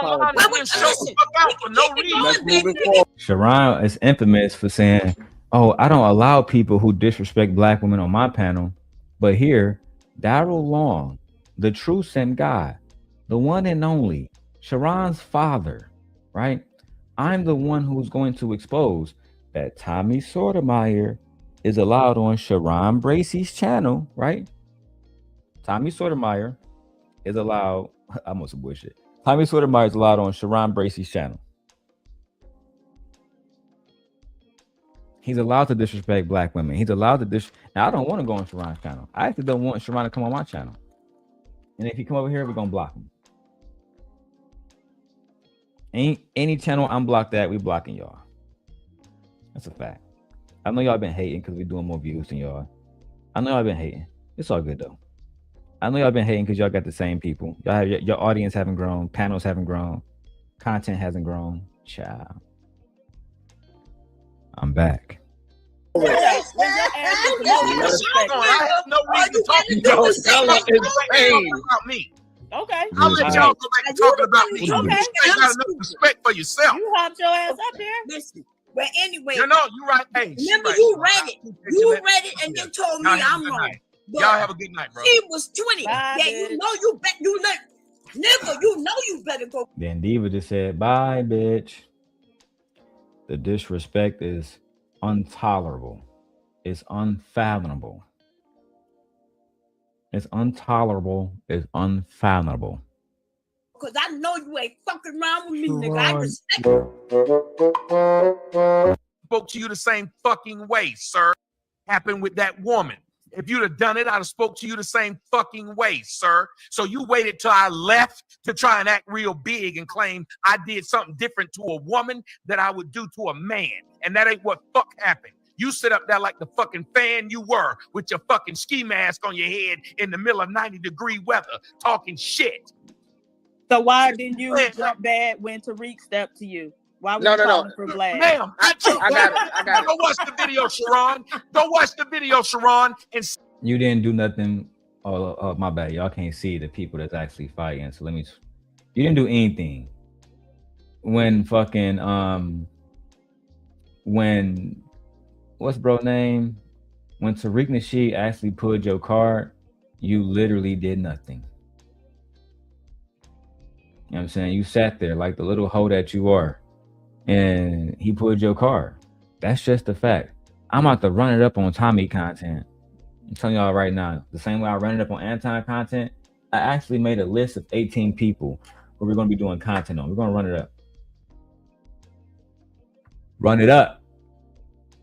no reason. Let's move it forward. Sharon is infamous for saying, oh, I don't allow people who disrespect black women on my panel. But here, Darrel Long, the true sent God, the one and only, Sharon's father, right? I'm the one who's going to expose that Tommy Sotomayor is allowed on Sharon Bracey's channel, right? Tommy Sotomayor is allowed, I'm on some bullshit. Tommy Sotomayor is allowed on Sharon Bracey's channel. He's allowed to disrespect black women. He's allowed to Now, I don't want to go on Sharon's channel. I actually don't want Sharon to come on my channel. And if he come over here, we're going to block him. Any channel I'm blocked at, we blocking y'all. That's a fact. I know y'all been hating because we're doing more views than y'all. I know y'all been hating. It's all good though. I know y'all been hating because y'all got the same people. Y'all have your audience haven't grown, panels haven't grown, content hasn't grown. Child. I'm back. I have no reason to talk about me. Okay. I'll let y'all go back and talking about me. Okay. You ain't got enough respect for yourself. You hopped your ass up here. Listen. But anyway, you right. Hey, remember you read it. You read it and then told me I'm wrong. Y'all have a good night, bro. She was 20. Bye, yeah, you know you bet you let nigga, you know you better go. Then Diva just said, bye, bitch. The disrespect is intolerable. It's unfathomable. It's intolerable. It's unfathomable. Because I know you ain't fucking around with me, nigga. I respect you. Spoke to you the same fucking way, sir. Happened with that woman. If you'd have done it, I'd have spoke to you the same fucking way, sir. So you waited till I left to try and act real big and claim I did something different to a woman that I would do to a man. And that ain't what fuck happened. You sit up there like the fucking fan you were with your fucking ski mask on your head in the middle of 90-degree weather talking shit. So why didn't you jump bad when Tariq stepped to you? Why were you calling for Vlad? Ma'am, I got it. Go watch the video, Sharon. Go watch the video, Sharon. And you didn't do nothing. Oh, my bad. Y'all can't see the people that's actually fighting. So you didn't do anything. When fucking, when, what's bro name? When Tariq Nasheed actually pulled your card, you literally did nothing. You know what I'm saying? You sat there like the little hoe that you are, and he pulled your card. That's just a fact. I'm about to run it up on Tommy content. I'm telling y'all right now, the same way I ran it up on Anton content, I actually made a list of 18 people who we're going to be doing content on. We're going to run it up. Run it up.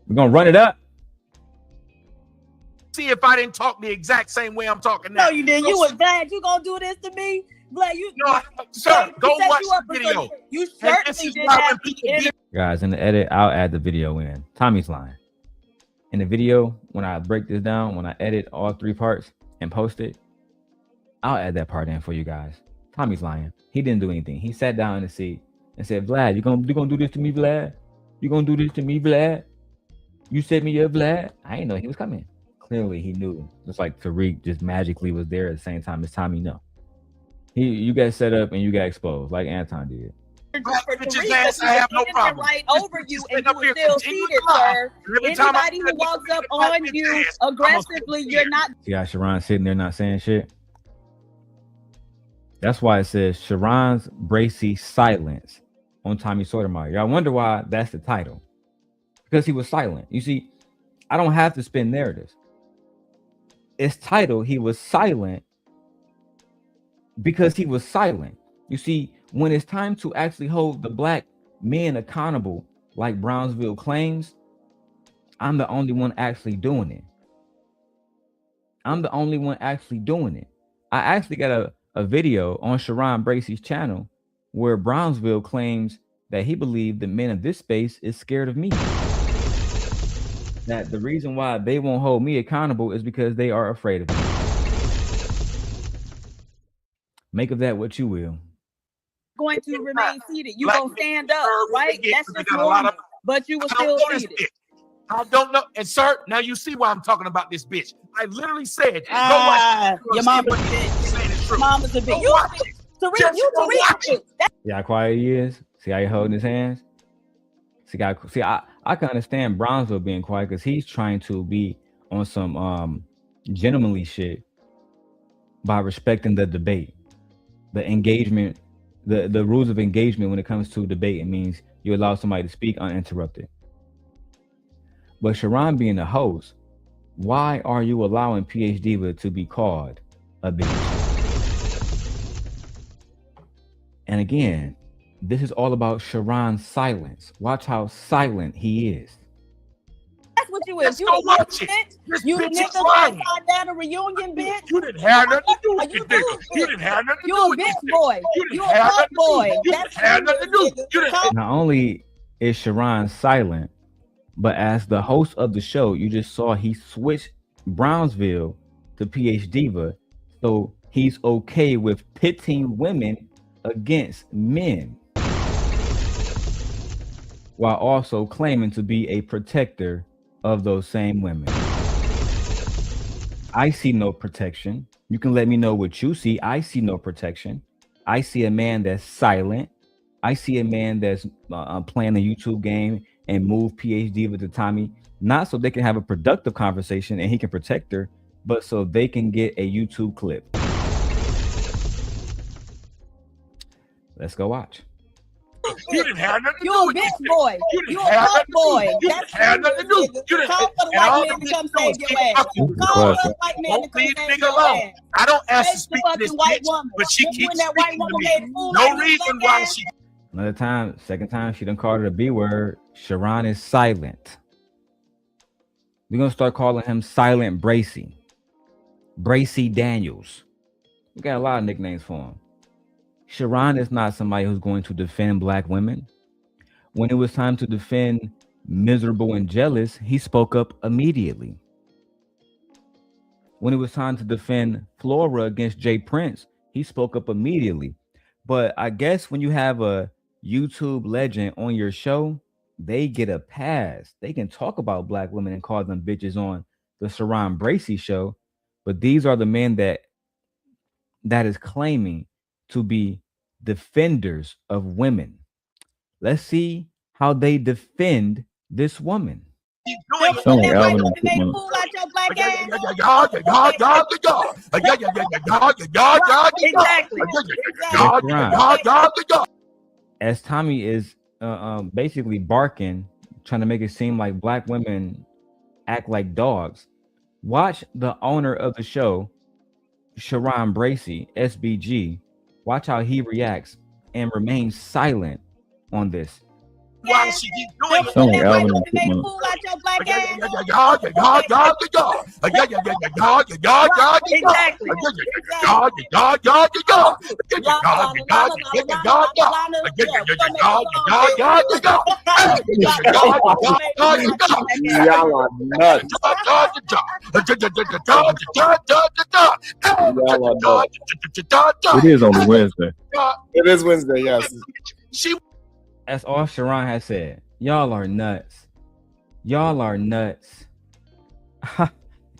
We're going to run it up. See if I didn't talk the exact same way I'm talking now. No, you didn't. You was glad you gonna do this to me? Glad you. No, sir, go watch the video. You certainly did have. Guys, in the edit, I'll add the video in. Tommy's lying. In the video, when I break this down, when I edit all 3 parts and post it, I'll add that part in for you guys. Tommy's lying. He didn't do anything. He sat down in the seat and said, Vlad, you gonna do this to me, Vlad? You gonna do this to me, Vlad? You set me up, Vlad? I didn't know he was coming. Clearly he knew. Just like Tariq just magically was there at the same time as Tommy. No. You got set up and you got exposed like Anton did. I have no problem. Right over you, and you were still seated, sir. Anybody who walks up on you aggressively, you're not. See how Sharon sitting there not saying shit? That's why it says Sharon's Bracey silence on Tommy Sotomayor. Y'all wonder why that's the title. Because he was silent. You see, I don't have to spin narratives. It's titled, he was silent because he was silent. You see, when it's time to actually hold the black men accountable, like Brownsville claims, I'm the only one actually doing it. I'm the only one actually doing it. I actually got a video on Sharon Bracey's channel where Brownsville claims that he believed the men of this space is scared of me. That the reason why they won't hold me accountable is because they are afraid of me. Make of that what you will. Going to remain seated. You gonna stand up, right? That's just normal. But you were still seated. I don't know. And sir, now you see why I'm talking about this bitch. I literally said, go watch. Your mama's a bitch. Your mama's a bitch. You See how quiet he is? See how he holding his hands? I can understand Brownsville being quiet because he's trying to be on some gentlemanly shit by respecting the debate, the engagement, the rules of engagement when it comes to debate. It means you allow somebody to speak uninterrupted. But Sharon being the host, why are you allowing PhD to be called a bitch? And again, this is all about Sharon's silence. Watch how silent he is. That's what you is. You the nigga bitch. You the nigga outside down a reunion bitch. You didn't have nothing to do with it, nigga. You didn't have nothing to do with it. You a bitch boy. You a fuck boy. That's had nothing to do. Not only is Sharon silent, but as the host of the show, you just saw he switched Brownsville to PhD, so he's okay with pitting women against men, while also claiming to be a protector of those same women. I see no protection. You can let me know what you see. I see no protection. I see a man that's silent. I see a man that's playing a YouTube game and move PhD with the Tommy, not so they can have a productive conversation and he can protect her, but so they can get a YouTube clip. Let's go watch. You didn't have nothing to You do a with bitch it. boy. You a fuck boy. You didn't have nothing to do. You didn't. Call for the white man to come save your ass. Call for the white man to come save your ass. I don't ask to Save speak the to this fucking white bitch, woman. but she When keeps that white speaking to woman made a me. fool No out of reason black why ass. she. Another time, second time, she done called her the B word. Sharon is silent. We're gonna start calling him Silent Bracey. Bracey Daniels. We got a lot of nicknames for him. Sharon is not somebody who's going to defend black women. When it was time to defend Miserable and Jealous, he spoke up immediately. When it was time to defend Flora against Jay Prince, he spoke up immediately. But I guess when you have a YouTube legend on your show, they get a pass. They can talk about black women and call them bitches on the Sharon Bracey show. But these are the men that is claiming to be defenders of women. Let's see how they defend this woman. Sound like Alvin and Make a Chipmunk. fool out your black ass. Exactly. As Tommy is basically barking, trying to make it seem like black women act like dogs. Watch the owner of the show, Sharon Bracey, SBG. Watch how he reacts and remains silent on this. Why she keep doing it? Sound like Alvin and Make a Chipmunk. fool out your black ass. Exactly. Y'all are nuts. Y'all are nuts. It is on Wednesday. It is Wednesday, yes. That's all Sharon has said. Y'all are nuts. Y'all are nuts.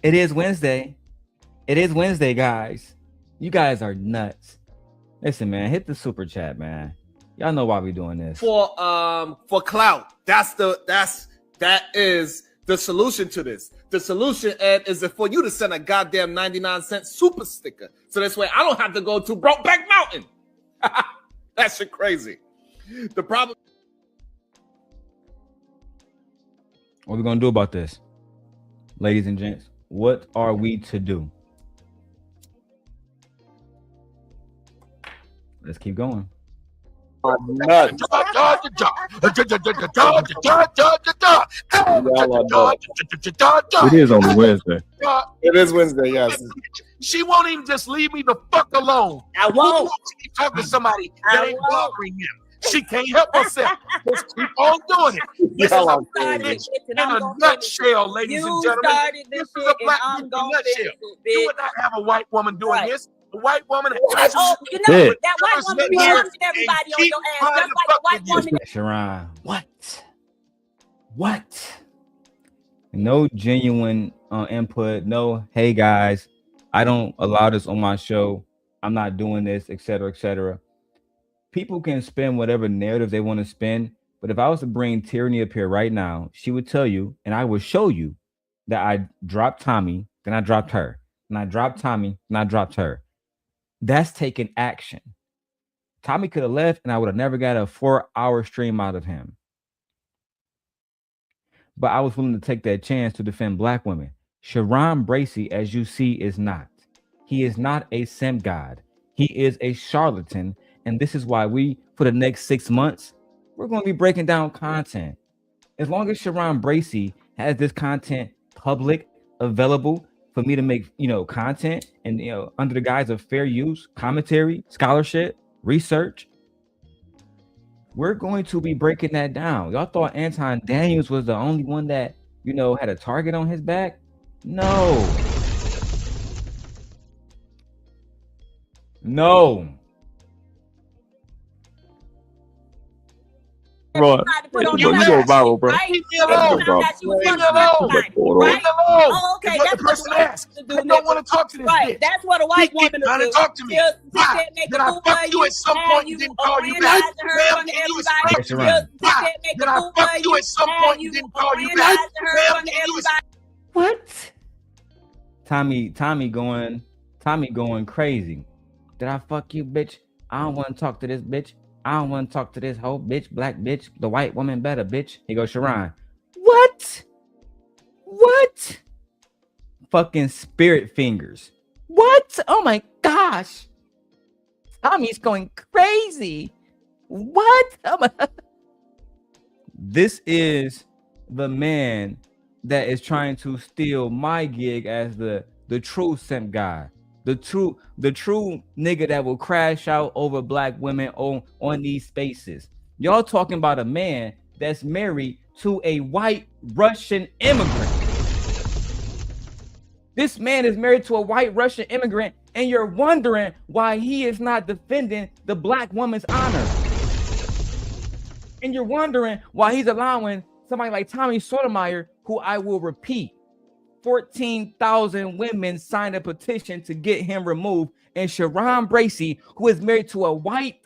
It is Wednesday. It is Wednesday, guys. You guys are nuts. Listen, man, hit the super chat, man. Y'all know why we doing this. For clout. That is the solution to this. The solution, Ed, is for you to send a goddamn 99-cent super sticker. So this way I don't have to go to Brokeback Mountain. That shit crazy. The problem. What are we gonna do about this, ladies and gents? What are we to do? Let's keep going. Nuts. It is on Wednesday. It is Wednesday, yes. She won't even just leave me the fuck alone. I won't. She keep talking to somebody that ain't bothering him. She can't help herself. Just keep on doing it. This is a bitch in a nutshell, ladies and gentlemen. This is a black bitch in a nutshell. You would not have a white woman doing this. A white woman. Oh, you know, that white woman be punching everybody on your ass. Just like a white woman. Sharon, what? No genuine input. No, hey guys, I don't allow this on my show. I'm not doing this, etc., etc. People can spin whatever narrative they want to spin, but if I was to bring Tyranny up here right now, she would tell you, and I would show you that I dropped Tommy, then I dropped her, and I dropped Tommy, and I dropped her. That's taking action. Tommy could have left, and I would have never got a 4-hour stream out of him. But I was willing to take that chance to defend black women. Sharon Bracey, as you see, is not. He is not a simp god. He is a charlatan. And this is why we, for the next 6 months, we're going to be breaking down content. As long as Sharon Bracey has this content public, available for me to make, content and, under the guise of fair use, commentary, scholarship, research, we're going to be breaking that down. Y'all thought Anton Daniels was the only one that, had a target on his back? No. Bro, you go viral, bro. Leave me alone. Oh, okay. That's the person asked. I don't want to talk to this bitch. That's what a white woman trying to talk to me. Why? Did I fuck you at some point and didn't call you back? Ma'am, can you explain? Why? Did I fuck you at some point and didn't call you back? Ma'am, can you explain? What? Tommy going crazy. Did I fuck you, bitch? I don't want to talk to this bitch. I don't want to talk to this whole bitch, black bitch, the white woman better, bitch. He goes, Sharon. What? Fucking spirit fingers. What? Oh my gosh. Tommy's going crazy. What? Oh my. This is the man that is trying to steal my gig as the true simp guy. The true nigga that will crash out over black women on these spaces. Y'all talking about a man that's married to a white Russian immigrant. This man is married to a white Russian immigrant, and you're wondering why he is not defending the black woman's honor. And you're wondering why he's allowing somebody like Tommy Sotomayor, who I will repeat, 14,000 women signed a petition to get him removed, and Sharon Bracey, who is married to a white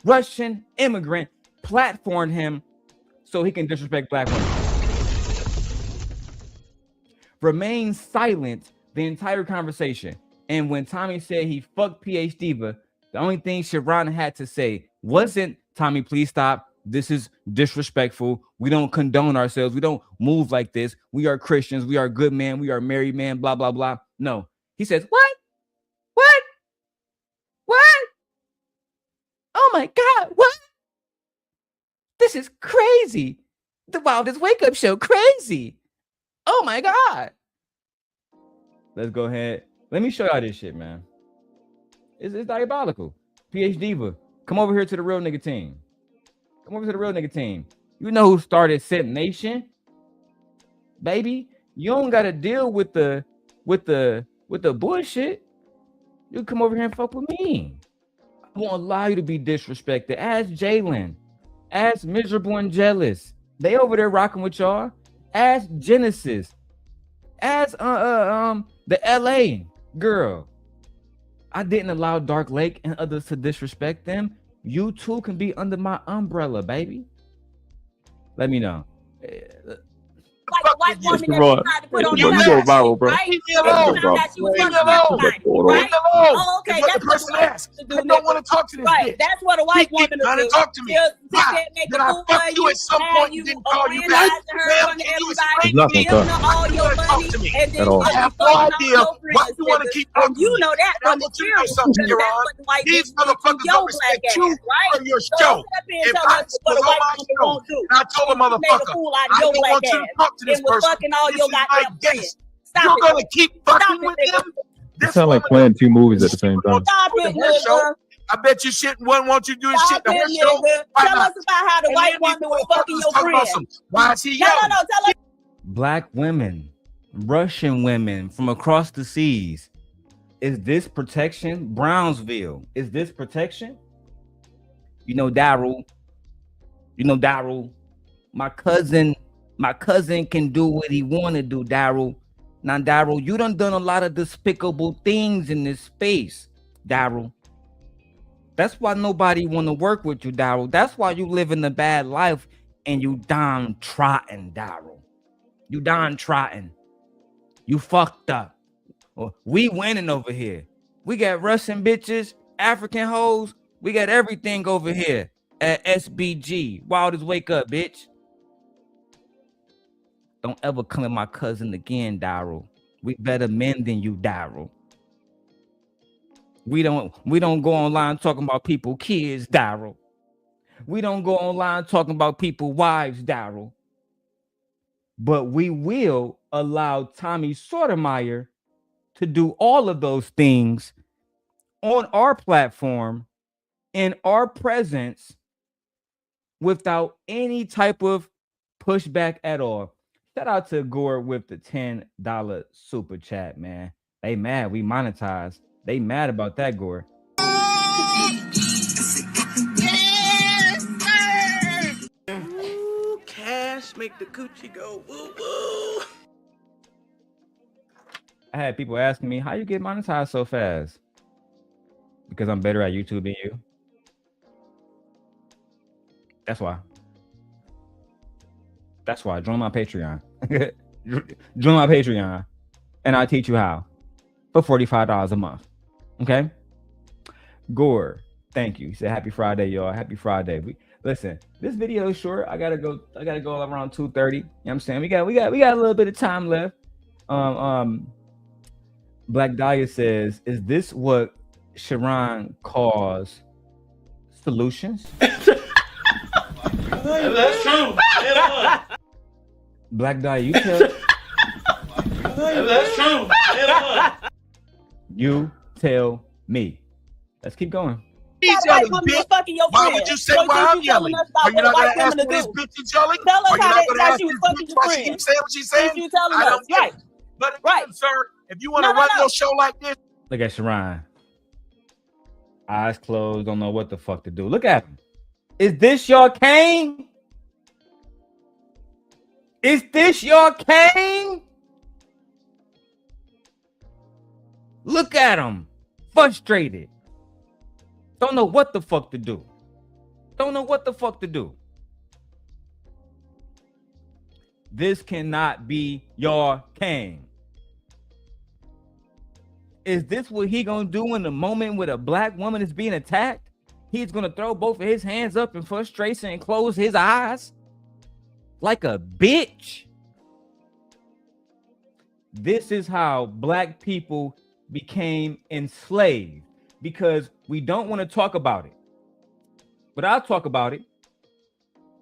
Russian immigrant, platformed him so he can disrespect black women. remained silent the entire conversation. And when Tommy said he fucked PH Diva, the only thing Sharon had to say wasn't, Tommy, please stop. This is disrespectful. We don't condone ourselves. We don't move like this. We are Christians. We are good men. We are married men, blah, blah, blah. No. He says, what? What? What? Oh my God. What? This is crazy. The Wildest Wake Up Show. Crazy. Oh my God. Let's go ahead. Let me show y'all this shit, man. It's diabolical. PH Diva, come over here to the real nigga team. Come over to the real nigga team. You know who started Set Nation? Baby, you don't gotta deal with the bullshit. You come over here and fuck with me. I won't allow you to be disrespected. Ask Jalen. Ask Miserable and Jealous. They over there rocking with y'all. Ask Genesis. Ask the LA girl. I didn't allow Dark Lake and others to disrespect them. You too can be under my umbrella, baby. Let me know. Like a white woman that Ron, tried to put on you go viral, bro. right? Leave me alone. And you found out she was Leave me fucking alone. somebody, right? Oh, okay, Is what that's the what person the white asked. woman do, I don't want to talk to this right? bitch. That's what a white woman trying do. to talk to me. She'll sit Why? there and make Did a I fool fuck of you at some and point you and didn't call you back? organize her in Ma'am, front of can you everybody, It's not gonna giving her stop. all your Talk money, to me and then At you all. I gonna have be no fucking idea all your why friends, you want to nigga. keep And talking you to me. know that And I from want you to know experience, something, because that's Sharon. what the white These bitch did to motherfuckers your don't black respect you ass, right? or your So show. don't sit up here and If tell I us what was a on white my woman show won't do. and I told a And you made a motherfucker, fool out of I your don't black want you to ass talk to this and was person. fucking all This your is my goddamn friends. guest. Stop You're it, gonna keep Stop fucking it, with nigga. them? It This sounds like woman playing two movies at the same time. Stop it, her show. nigga. I bet you shit wouldn't want you to do this shit Stop to her it, show. nigga. Why Tell not? us about how the And white then these woman was fucking motherfuckers your talk about friend. some, why is he No, yelling? tell us. Black women, Russian women from across the seas. Is this protection? Brownsville. Is this protection? You know, Darrel. My cousin can do what he want to do, Darrel. Now, Darrel, you done a lot of despicable things in this space, Darrel. That's why nobody want to work with you, Darrel. That's why you live in a bad life and you downtrodden, Darrel. You downtrodden. You fucked up. We winning over here. We got Russian bitches, African hoes. We got everything over here at SBG. Wildest Wake Up, bitch. Don't ever come at my cousin again, Darrel. We better men than you, Darrel. We don't go online talking about people kids, Darrel. We don't go online talking about people wives, Darrel. But we will allow Tommy Sotomayor to do all of those things on our platform in our presence without any type of pushback at all. Shout out to Gore with the $10 super chat, man. They mad we monetized. They mad about that, Gore. Ooh, cash make the coochie go woo woo. I had people asking me, how you get monetized so fast? Because I'm better at YouTube than you. That's why. That's why. Join my Patreon. Join my Patreon. And I'll teach you how. For $45 a month. Okay? Gore, thank you. He said, happy Friday, y'all. Happy Friday. Listen, this video is short. I gotta go around 2:30. You know what I'm saying? We got a little bit of time left. Black Dahlia says, is this what Sharon calls solutions? That's true. Black Dahlia, you tell. That's true. You tell me. Let's keep going. He's White yelling, woman bitch. was fucking your Why friend. would you say So why since I'm you telling yelling? us about Are you what a not white going to ask woman me this to do? bitch is yelling? Tell us Are you how not that going to how ask she was this fucking bitch your why she friend. keeps saying what she's saying? Since you telling I us, don't get right? it. But Right. again, sir, if you want to No, run no. your show like this, Look at Sharon. Eyes closed, don't know what the fuck to do. Look at him. Is this your cane? Is this your cane? Look at him. Frustrated. Don't know what the fuck to do. Don't know what the fuck to do. This cannot be your cane. Is this what he gonna do in the moment when a black woman is being attacked? He's gonna throw both of his hands up in frustration and close his eyes like a bitch. This is how black people became enslaved, because we don't want to talk about it. But I'll talk about it.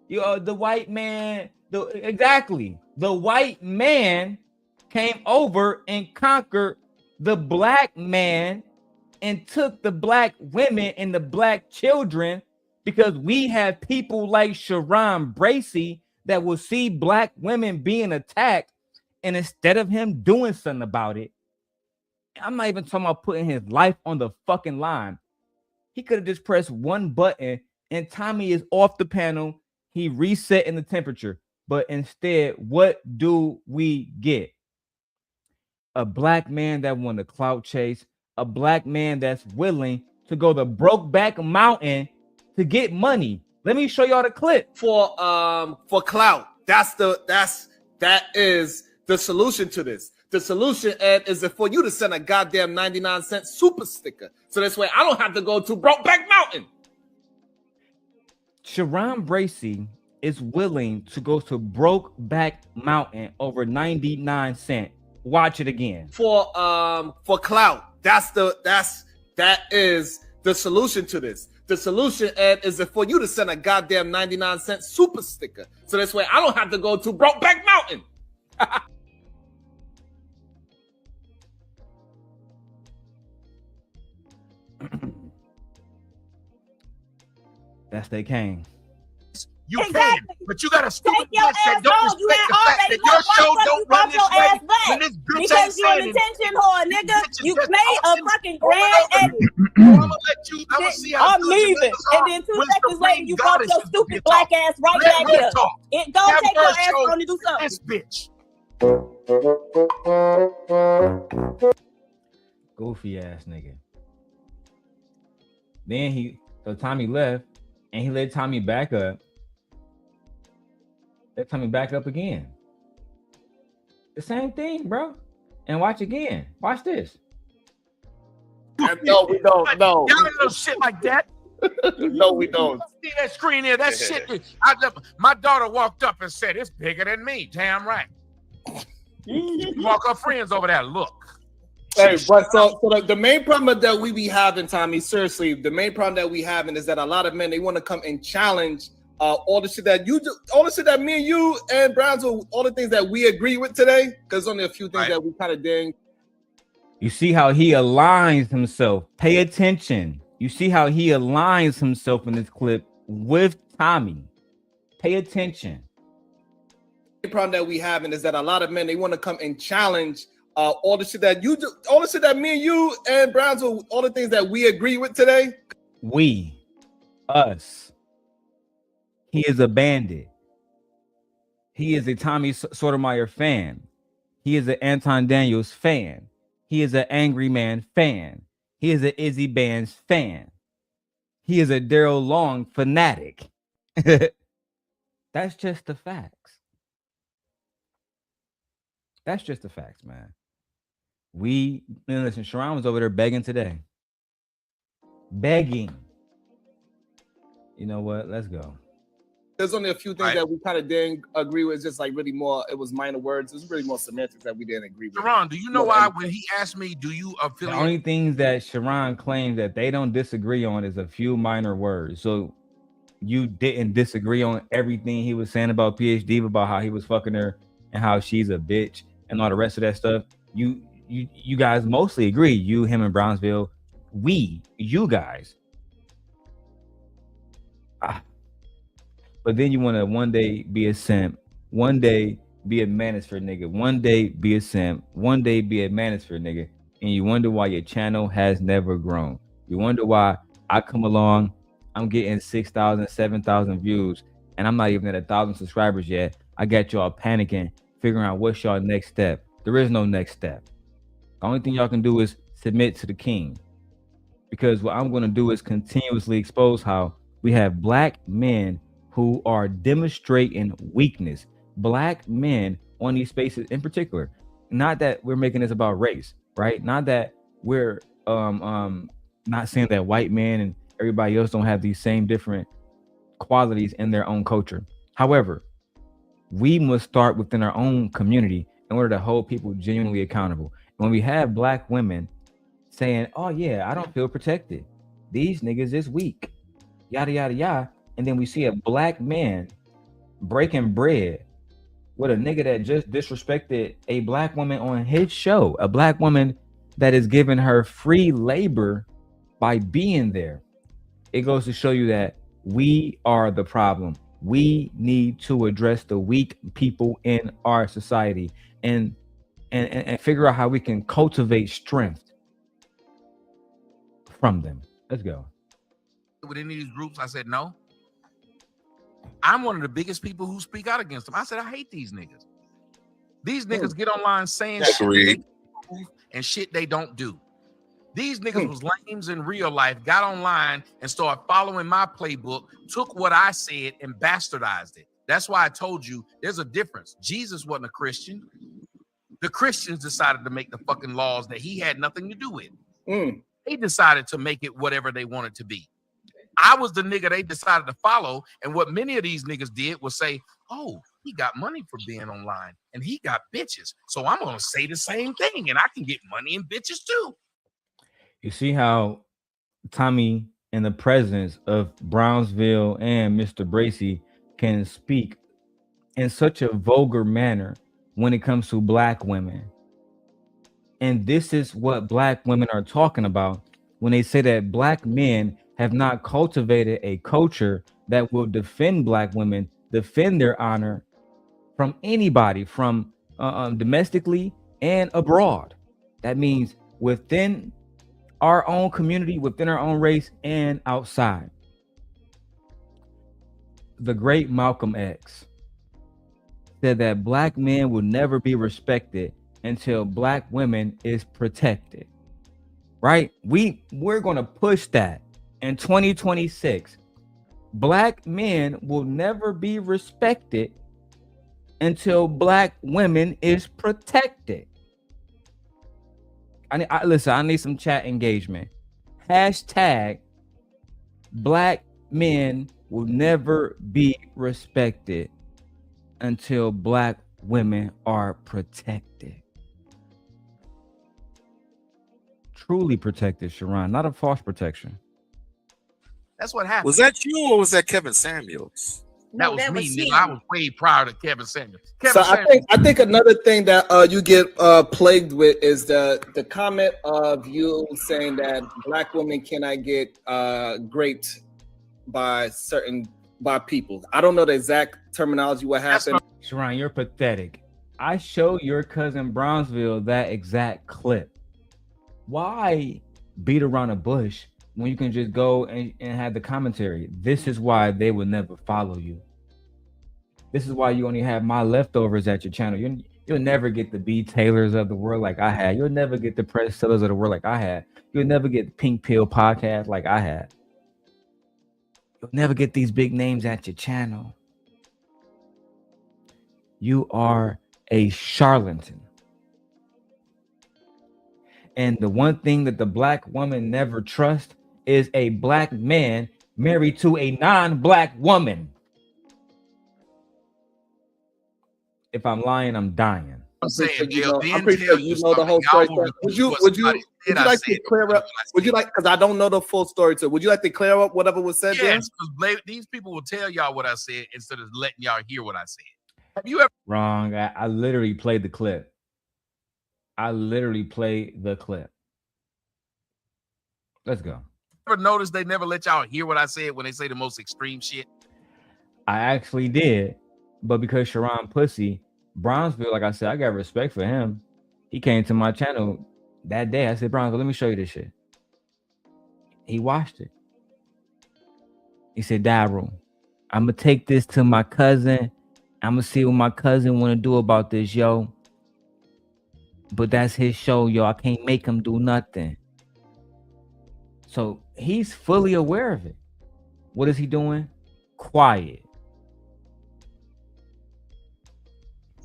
The white man, the white man came over and conquered the black man and took the black women and the black children, because we have people like Sharon Bracey that will see black women being attacked, and instead of him doing something about it, I'm not even talking about putting his life on the fucking line. He could have just pressed one button and Tommy is off the panel. He reset in the temperature. But instead, what do we get? A black man that won the clout chase, a black man that's willing to go the Brokeback Mountain to get money. Let me show y'all the clip. For clout. That is the solution to this. The solution, Ed, is for you to send a goddamn 99-cent super sticker. So this way I don't have to go to Brokeback Mountain. Sharon Bracey is willing to go to Brokeback Mountain over 99 cents. Watch it again. For clout. That is the solution to this. The solution, Ed, is for you to send a goddamn 99-cent super sticker. So this way I don't have to go to Brokeback Mountain. That's they came. You can, but you got a stupid bitch that don't respect the fact that your show don't run this way when this bitch ain't because you're an saying attention whore, nigga. You made a fucking grand edit. I'm gonna let you. I'm gonna see how I'm leaving, and then 2 seconds later, you brought your stupid black ass right back here. It go take your ass on to do something. This bitch. Goofy ass nigga. Then Tommy left, and he let Tommy back up. Let Tommy back up again. The same thing, bro. And watch again. Watch this. No, we don't. No. Y'all ain't no shit like that. No, we don't. See that screen there? That shit. My daughter walked up and said, "It's bigger than me." Damn right. Walk her friends over there. Look. Hey, but so the main problem that we be having, Tommy, seriously, the main problem that we having is that a lot of men, they want to come and challenge all the shit that you do, all the shit that me and you and Brownsville, all the things that we agree with today, because only a few things that we kind of ding. You see how he aligns himself. Pay attention. You see how he aligns himself in this clip with Tommy. Pay attention. The problem that we having is that a lot of men, they want to come and challenge all the shit that you do, all the shit that me and you and Brownsville, all the things that we agree with today. We, us. He is a bandit. He is a Tommy Sotomayor fan. He is an Anton Daniels fan. He is an Angry Man fan. He is an Izzy Band's fan. He is a Darrel Long fanatic. That's just the facts. That's just the facts, man. Listen, Sharon was over there begging today. Begging. You know what? Let's go. There's only a few things that we kind of didn't agree with. It's just like really more, it was minor words. It was really more semantics that we didn't agree with. Sharon, do you know why when he asked me, do you affiliate? The only things that Sharon claims that they don't disagree on is a few minor words. So you didn't disagree on everything he was saying about PhD, about how he was fucking her and how she's a bitch and all the rest of that stuff. You guys mostly agree. You, him, and Brownsville. You guys. But then you want to one day be a simp, one day be a manosphere nigga, one day be a simp, one day be a manosphere nigga, and you wonder why your channel has never grown. You wonder why I come along, I'm getting 6,000, 7,000 views, and I'm not even at 1,000 subscribers yet. I got y'all panicking, figuring out what's y'all next step. There is no next step. The only thing y'all can do is submit to the king. Because what I'm going to do is continuously expose how we have black men who are demonstrating weakness. Black men on these spaces in particular. Not that we're making this about race, right? Not that we're not saying that white men and everybody else don't have these same different qualities in their own culture. However, we must start within our own community in order to hold people genuinely accountable. When we have black women saying, oh yeah, I don't feel protected, these niggas is weak, yada yada yada, and then we see a black man breaking bread with a nigga that just disrespected a black woman on his show, a black woman that is giving her free labor by being there. It goes to show you that we are the problem. We need to address the weak people in our society and figure out how we can cultivate strength from them. Let's go. With any of these groups, I said no. I'm one of the biggest people who speak out against them. I said I hate these niggas. These niggas get online saying shit and shit they don't do. These niggas was lames in real life, got online and started following my playbook, took what I said and bastardized it. That's why I told you there's a difference. Jesus wasn't a Christian. The Christians decided to make the fucking laws that he had nothing to do with. They decided to make it whatever they wanted to be. I was the nigga they decided to follow. And what many of these niggas did was say, oh, he got money for being online and he got bitches. So I'm going to say the same thing and I can get money and bitches too. You see how Tommy, in the presence of Brownsville and Mr. Bracey, can speak in such a vulgar manner when it comes to black women. And this is what black women are talking about when they say that black men have not cultivated a culture that will defend black women, defend their honor from anybody, from domestically and abroad. That means within our own community, within our own race, and outside. The great Malcolm X said that black men will never be respected until black women is protected. Right? We're going to push that in 2026. Black men will never be respected until black women is protected. Listen, I need some chat engagement. Hashtag black men will never be respected until black women are protected. Truly protected, Sharon, not a false protection. That's what happened. Was that you or was that Kevin Samuels? That was me, nigga. I was way prior to Kevin Samuels. I think another thing that you get plagued with is the comment of you saying that black women cannot get raped by people. I don't know the exact terminology what happened. Sharon, you're pathetic. I showed your cousin Brownsville that exact clip. Why beat around the bush when you can just go and have the commentary? This is why they will never follow you. This is why you only have my leftovers at your channel. You'll never get the B Taylors of the world like I had. You'll never get the Press Sellers of the world like I had. You'll never get the Pink Pill podcast like I had. You'll never get these big names at your channel. You are a charlatan. And the one thing that the black woman never trusts is a black man married to a non-black woman. If I'm lying, I'm dying. I'm pretty sure you know the whole story. Would you like to clear up? Would you like, because I don't know the full story, so would you like to clear up whatever was said there? Yes, because these people will tell y'all what I said instead of letting y'all hear what I said. Have you ever? Wrong. I literally played the clip. Let's go. Ever noticed they never let y'all hear what I said when they say the most extreme shit? I actually did, but because Sharon Pussy, Brownsville, like I said, I got respect for him. He came to my channel that day. I said, Brownsville, let me show you this shit. He watched it. He said, Darrel, I'm gonna take this to my cousin. I'm gonna see what my cousin want to do about this, yo. But that's his show, yo. I can't make him do nothing. So he's fully aware of it. What is he doing? Quiet.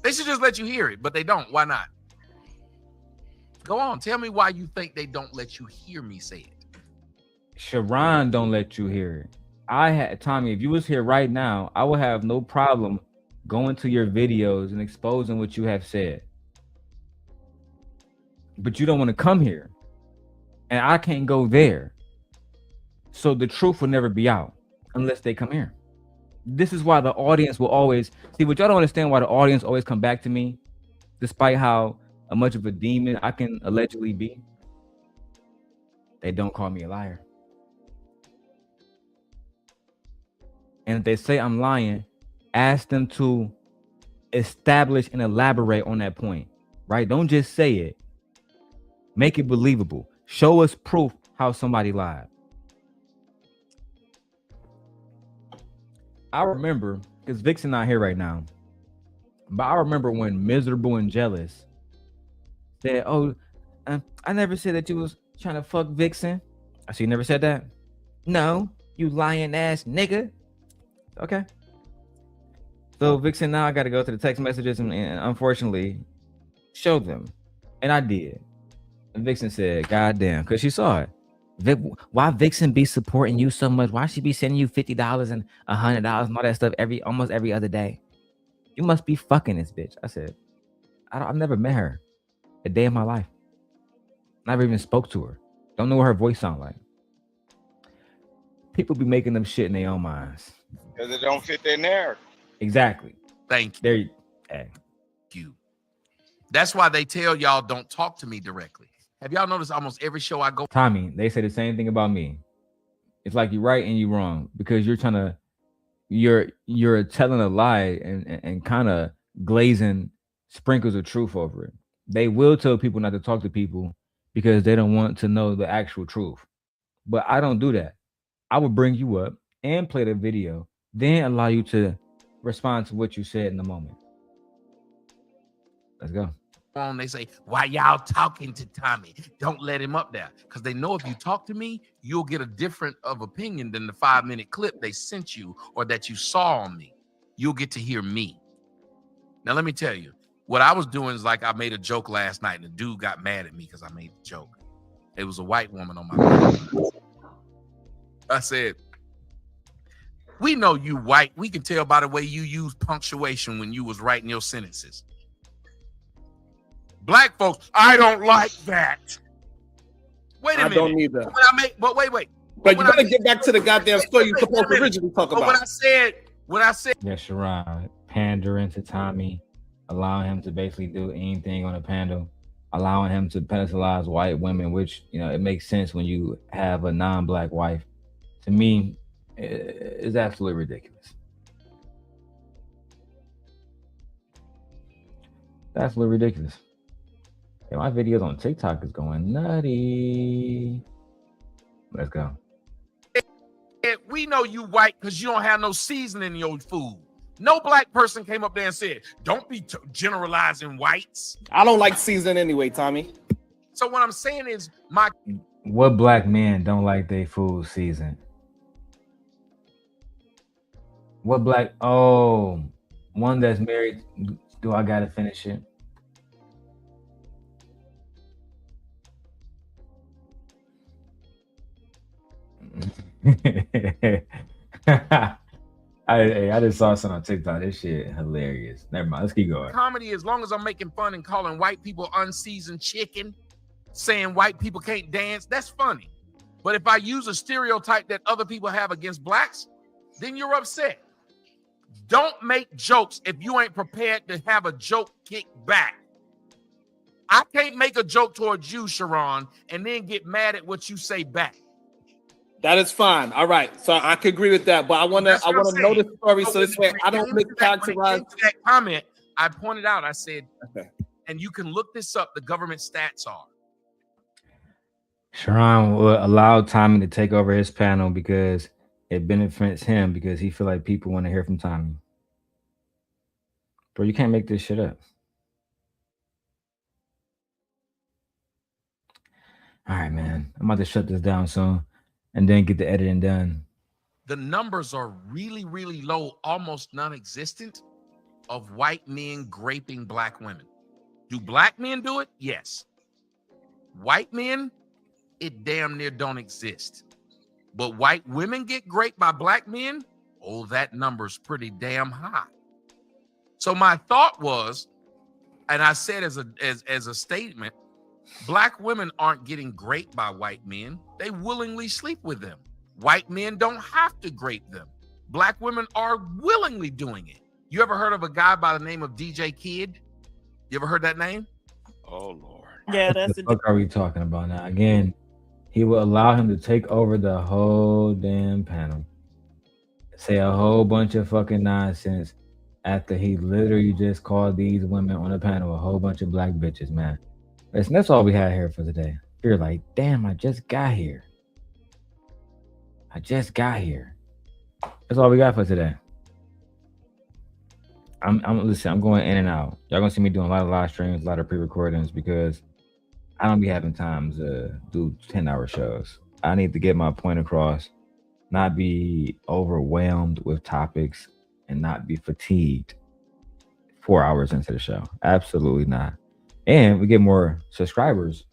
They should just let you hear it, but they don't. Why not? Go on. Tell me why you think they don't let you hear me say it. Sharon don't let you hear it. Tommy, if you was here right now, I would have no problem going to your videos and exposing what you have said. But you don't want to come here. And I can't go there. So the truth will never be out unless they come here. This is why the audience will always see what y'all don't understand, why the audience always come back to me, despite how much of a demon I can allegedly be. They don't call me a liar. And if they say I'm lying, ask them to establish and elaborate on that point, right? Don't just say it. Make it believable. Show us proof how somebody lied. I remember, because Vixen not here right now, but I remember when Miserable and Jealous said, oh, I never said that you was trying to fuck Vixen. I see you never said that? No, you lying ass nigga. Okay. So Vixen, now I got to go to the text messages and unfortunately show them. And I did. And Vixen said, God damn, because she saw it. Why Vixen be supporting you so much? Why she be sending you $50 and $100 and all that stuff almost every other day? You must be fucking this bitch. I said, I've never met her a day in my life. Never even spoke to her. Don't know what her voice sound like. People be making them shit in their own minds. Because it don't fit their narrative. Exactly. Thank you. There you. That's why they tell y'all don't talk to me directly. Have y'all noticed almost every show I go? Tommy, they say the same thing about me. It's like you're right and you're wrong because you're trying to, you're telling a lie and kind of glazing sprinkles of truth over it. They will tell people not to talk to people because they don't want to know the actual truth. But I don't do that. I will bring you up and play the video, then allow you to respond to what you said in the moment. Let's go. They say, why y'all talking to Tommy? Don't let him up there. Because they know if you talk to me, you'll get a different of opinion than the 5-minute clip they sent you or that you saw on me. You'll get to hear me. Now, let me tell you, what I was doing is like I made a joke last night and the dude got mad at me because I made the joke. It was a white woman on my podcast. I said, we know you white. We can tell by the way you use punctuation when you was writing your sentences. Black folks, I don't like that. Wait a minute. I don't need that. But wait. But you gotta get back to the goddamn story you supposed to originally talk about. What I said. Yeah, Sharon, pandering to Tommy, allowing him to basically do anything on a panel, allowing him to pedestalize white women, which, you know, it makes sense when you have a non-black wife. To me, it's absolutely ridiculous. That's absolutely ridiculous. Hey, my videos on TikTok is going nutty. Let's go. We know you white because you don't have no seasoning in your food. No black person came up there and said, don't be generalizing whites. I don't like seasoning anyway, Tommy. So what I'm saying is what black men don't like their food seasoned? What black, one that's married, do I gotta finish it? I just saw something on TikTok. This shit hilarious. Never mind. Let's keep going. Comedy, as long as I'm making fun and calling white people unseasoned chicken, saying white people can't dance, that's funny. But if I use a stereotype that other people have against blacks, then you're upset. Don't make jokes if you ain't prepared to have a joke kick back. I can't make a joke towards you, Sharon, and then get mad at what you say back. That is fine. All right. So I could agree with that, but I want to know the story so this way I don't mischaracterize that comment. I pointed out, I said, okay, and you can look this up, the government stats are. Sharon will allow Tommy to take over his panel because it benefits him because he feel like people want to hear from Tommy. Bro, you can't make this shit up. All right, man. I'm about to shut this down soon and then get the editing done. The numbers are really, really low, almost non-existent, of white men graping black women. Do black men do it? Yes. White men, it damn near don't exist. But white women get raped by black men, oh, that number's pretty damn high. So my thought was, and I said as a statement, black women aren't getting raped by white men. They willingly sleep with them. White men don't have to grape them. Black women are willingly doing it. You ever heard of a guy by the name of DJ Kid? You ever heard that name? Oh, Lord. Yeah, What the fuck are we talking about now? Again, he will allow him to take over the whole damn panel. Say a whole bunch of fucking nonsense after he literally just called these women on the panel a whole bunch of black bitches, man. Listen, that's all we had here for today. You're like, damn, I just got here. That's all we got for today. I'm going in and out. Y'all gonna see me doing a lot of live streams, a lot of pre-recordings, because I don't be having time to do 10-hour shows. I need to get my point across, not be overwhelmed with topics, and not be fatigued 4 hours into the show. Absolutely not. And we get more subscribers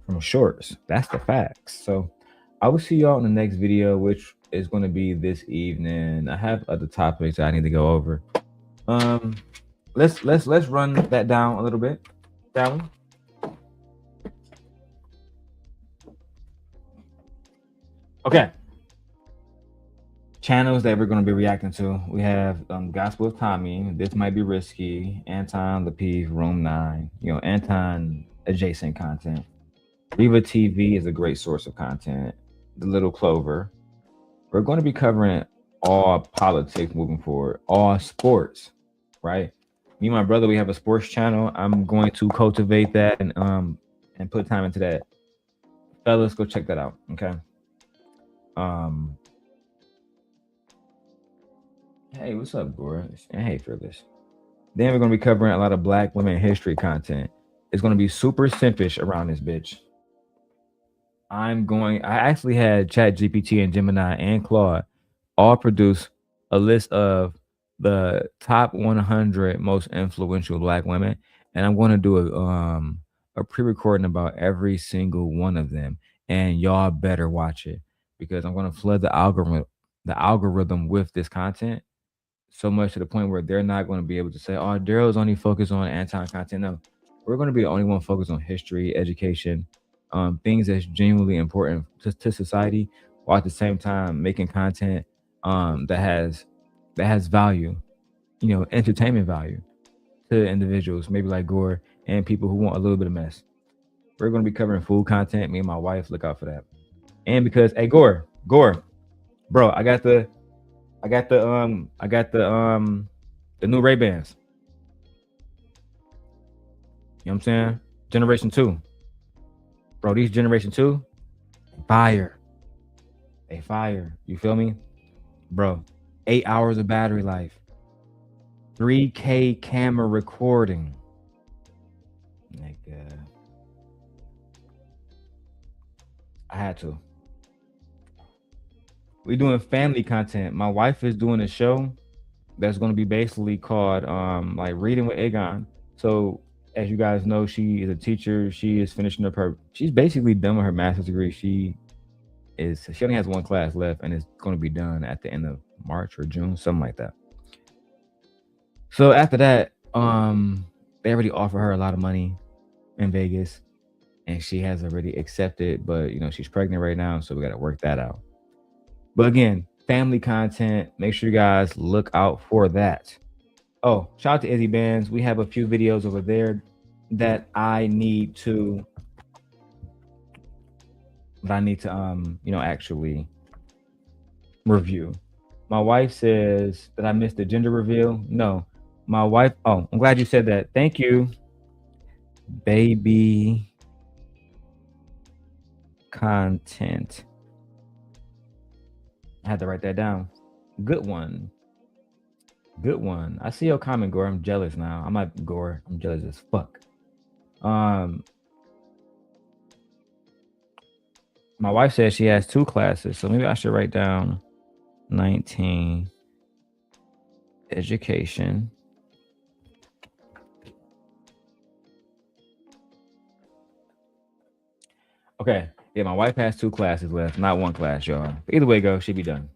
from shorts. That's the facts. So I will see y'all in the next video, which is going to be this evening. I have other topics I need to go over. Let's run that down a little bit. That one. Okay. Channels that we're going to be reacting to. We have Gospel of Tommy. This might be risky. Anton Lapive, Room 9. Anton adjacent content. Riva TV is a great source of content. The Little Clover. We're going to be covering all politics moving forward, all sports, right? Me and my brother, we have a sports channel. I'm going to cultivate that and put time into that. Fellas, go check that out, okay? Hey, what's up, Gore? Hey, Fearless. Then we're going to be covering a lot of black women history content. It's going to be super simpish around this bitch. I actually had ChatGPT and Gemini and Claude all produce a list of the top 100 most influential black women, and I'm going to do a pre-recording about every single one of them, and y'all better watch it, because I'm going to flood the algorithm with this content so much to the point where they're not going to be able to say, oh, Darrel's only focused on anti-content. No, we're going to be the only one focused on history, education, things that's genuinely important to society, while at the same time making content that has value, entertainment value to individuals, maybe like Gore, and people who want a little bit of mess. We're going to be covering food content. Me and my wife, look out for that. And because, hey, Gore, bro, I got the new Ray-Bans. You know what I'm saying? Generation 2. Bro, these Generation 2, fire. They fire. You feel me? Bro, 8 hours of battery life. 3K camera recording. Nigga. I had to. We're doing family content. My wife is doing a show that's going to be basically called like Reading with Aegon. So as you guys know, she is a teacher. She is finishing up she's basically done with her master's degree. She only has one class left, and it's going to be done at the end of March or June, something like that. So after that, they already offer her a lot of money in Vegas, and she has already accepted, but she's pregnant right now, so we got to work that out. But again, family content, make sure you guys look out for that. Oh, shout out to Izzy Bands. We have a few videos over there that I need to actually review. My wife says that I missed the gender reveal. No, my wife. Oh, I'm glad you said that. Thank you, baby. Content. I had to write that down. Good one. I see your comment, Gore. I'm jealous now. I'm not Gore. I'm jealous as fuck. My wife says she has 2 classes, so maybe I should write down 19 education. Okay. Yeah, my wife has 2 classes left, not 1 class, y'all. But either way it goes, she be done.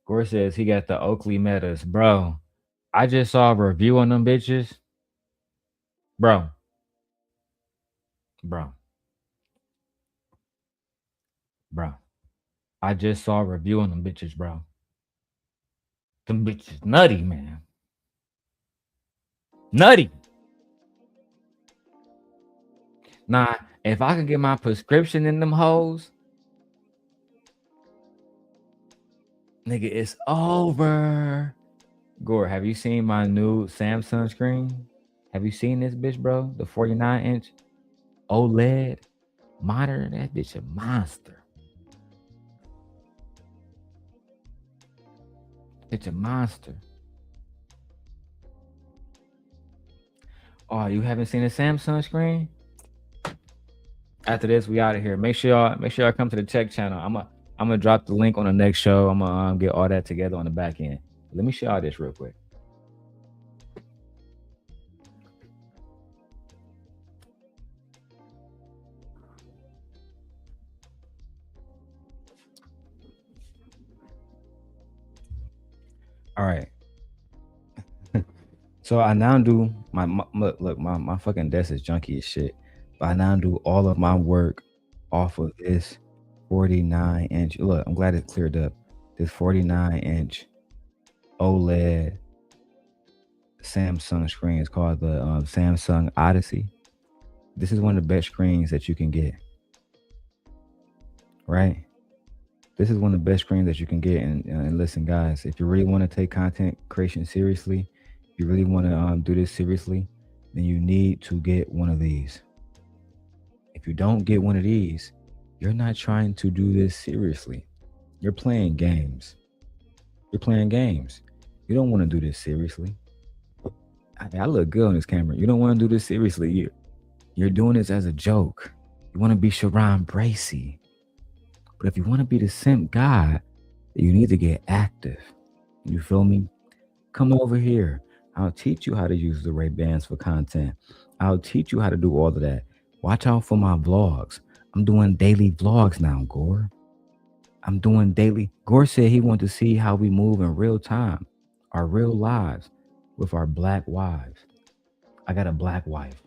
Gore says he got the Oakley Metas. Bro, I just saw a review on them bitches. Bro. I just saw a review on them bitches, bro. Them bitches nutty, man. Nutty. Nah, if I can get my prescription in them hoes, nigga, it's over. Gore, have you seen my new Samsung screen? Have you seen this bitch, bro? The 49-inch OLED monitor. That bitch a monster. It's a monster. Oh, you haven't seen a Samsung screen? After this, we out of here. Make sure y'all come to the tech channel. I'm gonna drop the link on the next show. I'm gonna get all that together on the back end. Let me show y'all this real quick. All right. So I now do my fucking desk is junky as shit. But I now do all of my work off of this 49-inch. Look, I'm glad it's cleared up. This 49-inch OLED Samsung screen is called the Samsung Odyssey. This is one of the best screens that you can get. Right? This is one of the best screens that you can get. And listen, guys, if you really want to take content creation seriously, if you really want to do this seriously, then you need to get one of these. If you don't get one of these, you're not trying to do this seriously. You're playing games. You don't want to do this seriously. I look good on this camera. You don't want to do this seriously. You're doing this as a joke. You want to be Sharon Bracey. But if you want to be the simp guy, you need to get active. You feel me? Come over here. I'll teach you how to use the Ray-Bans for content. I'll teach you how to do all of that. Watch out for my vlogs. I'm doing daily vlogs now, Gore. I'm doing daily. Gore said he wanted to see how we move in real time, our real lives with our black wives. I got a black wife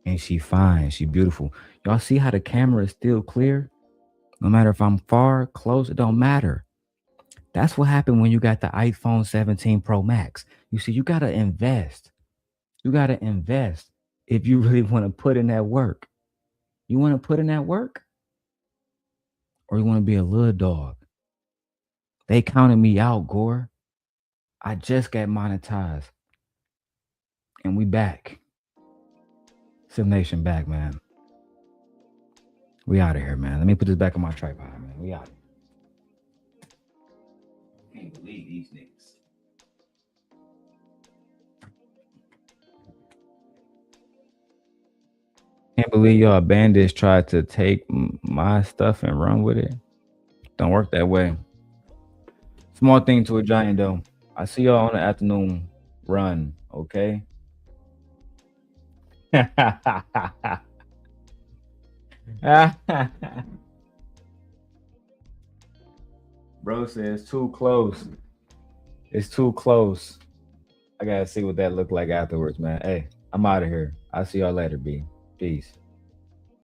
and she fine. She beautiful. Y'all see how the camera is still clear? No matter if I'm far, close, it don't matter. That's what happened when you got the iPhone 17 Pro Max. You see, you got to invest. You got to invest if you really want to put in that work. You want to put in that work? Or you want to be a little dog? They counted me out, Gore. I just got monetized. And we back. Sim Nation back, man. We out of here, man. Let me put this back on my tripod, man. We out. Can't believe these niggas. Can't believe y'all bandits tried to take my stuff and run with it. Don't work that way. Small thing to a giant, though. I see y'all on the afternoon run, okay? Bro says too close. It's too close. I gotta see what that look like afterwards, man. Hey, I'm out of here. I'll see y'all later, B. Peace.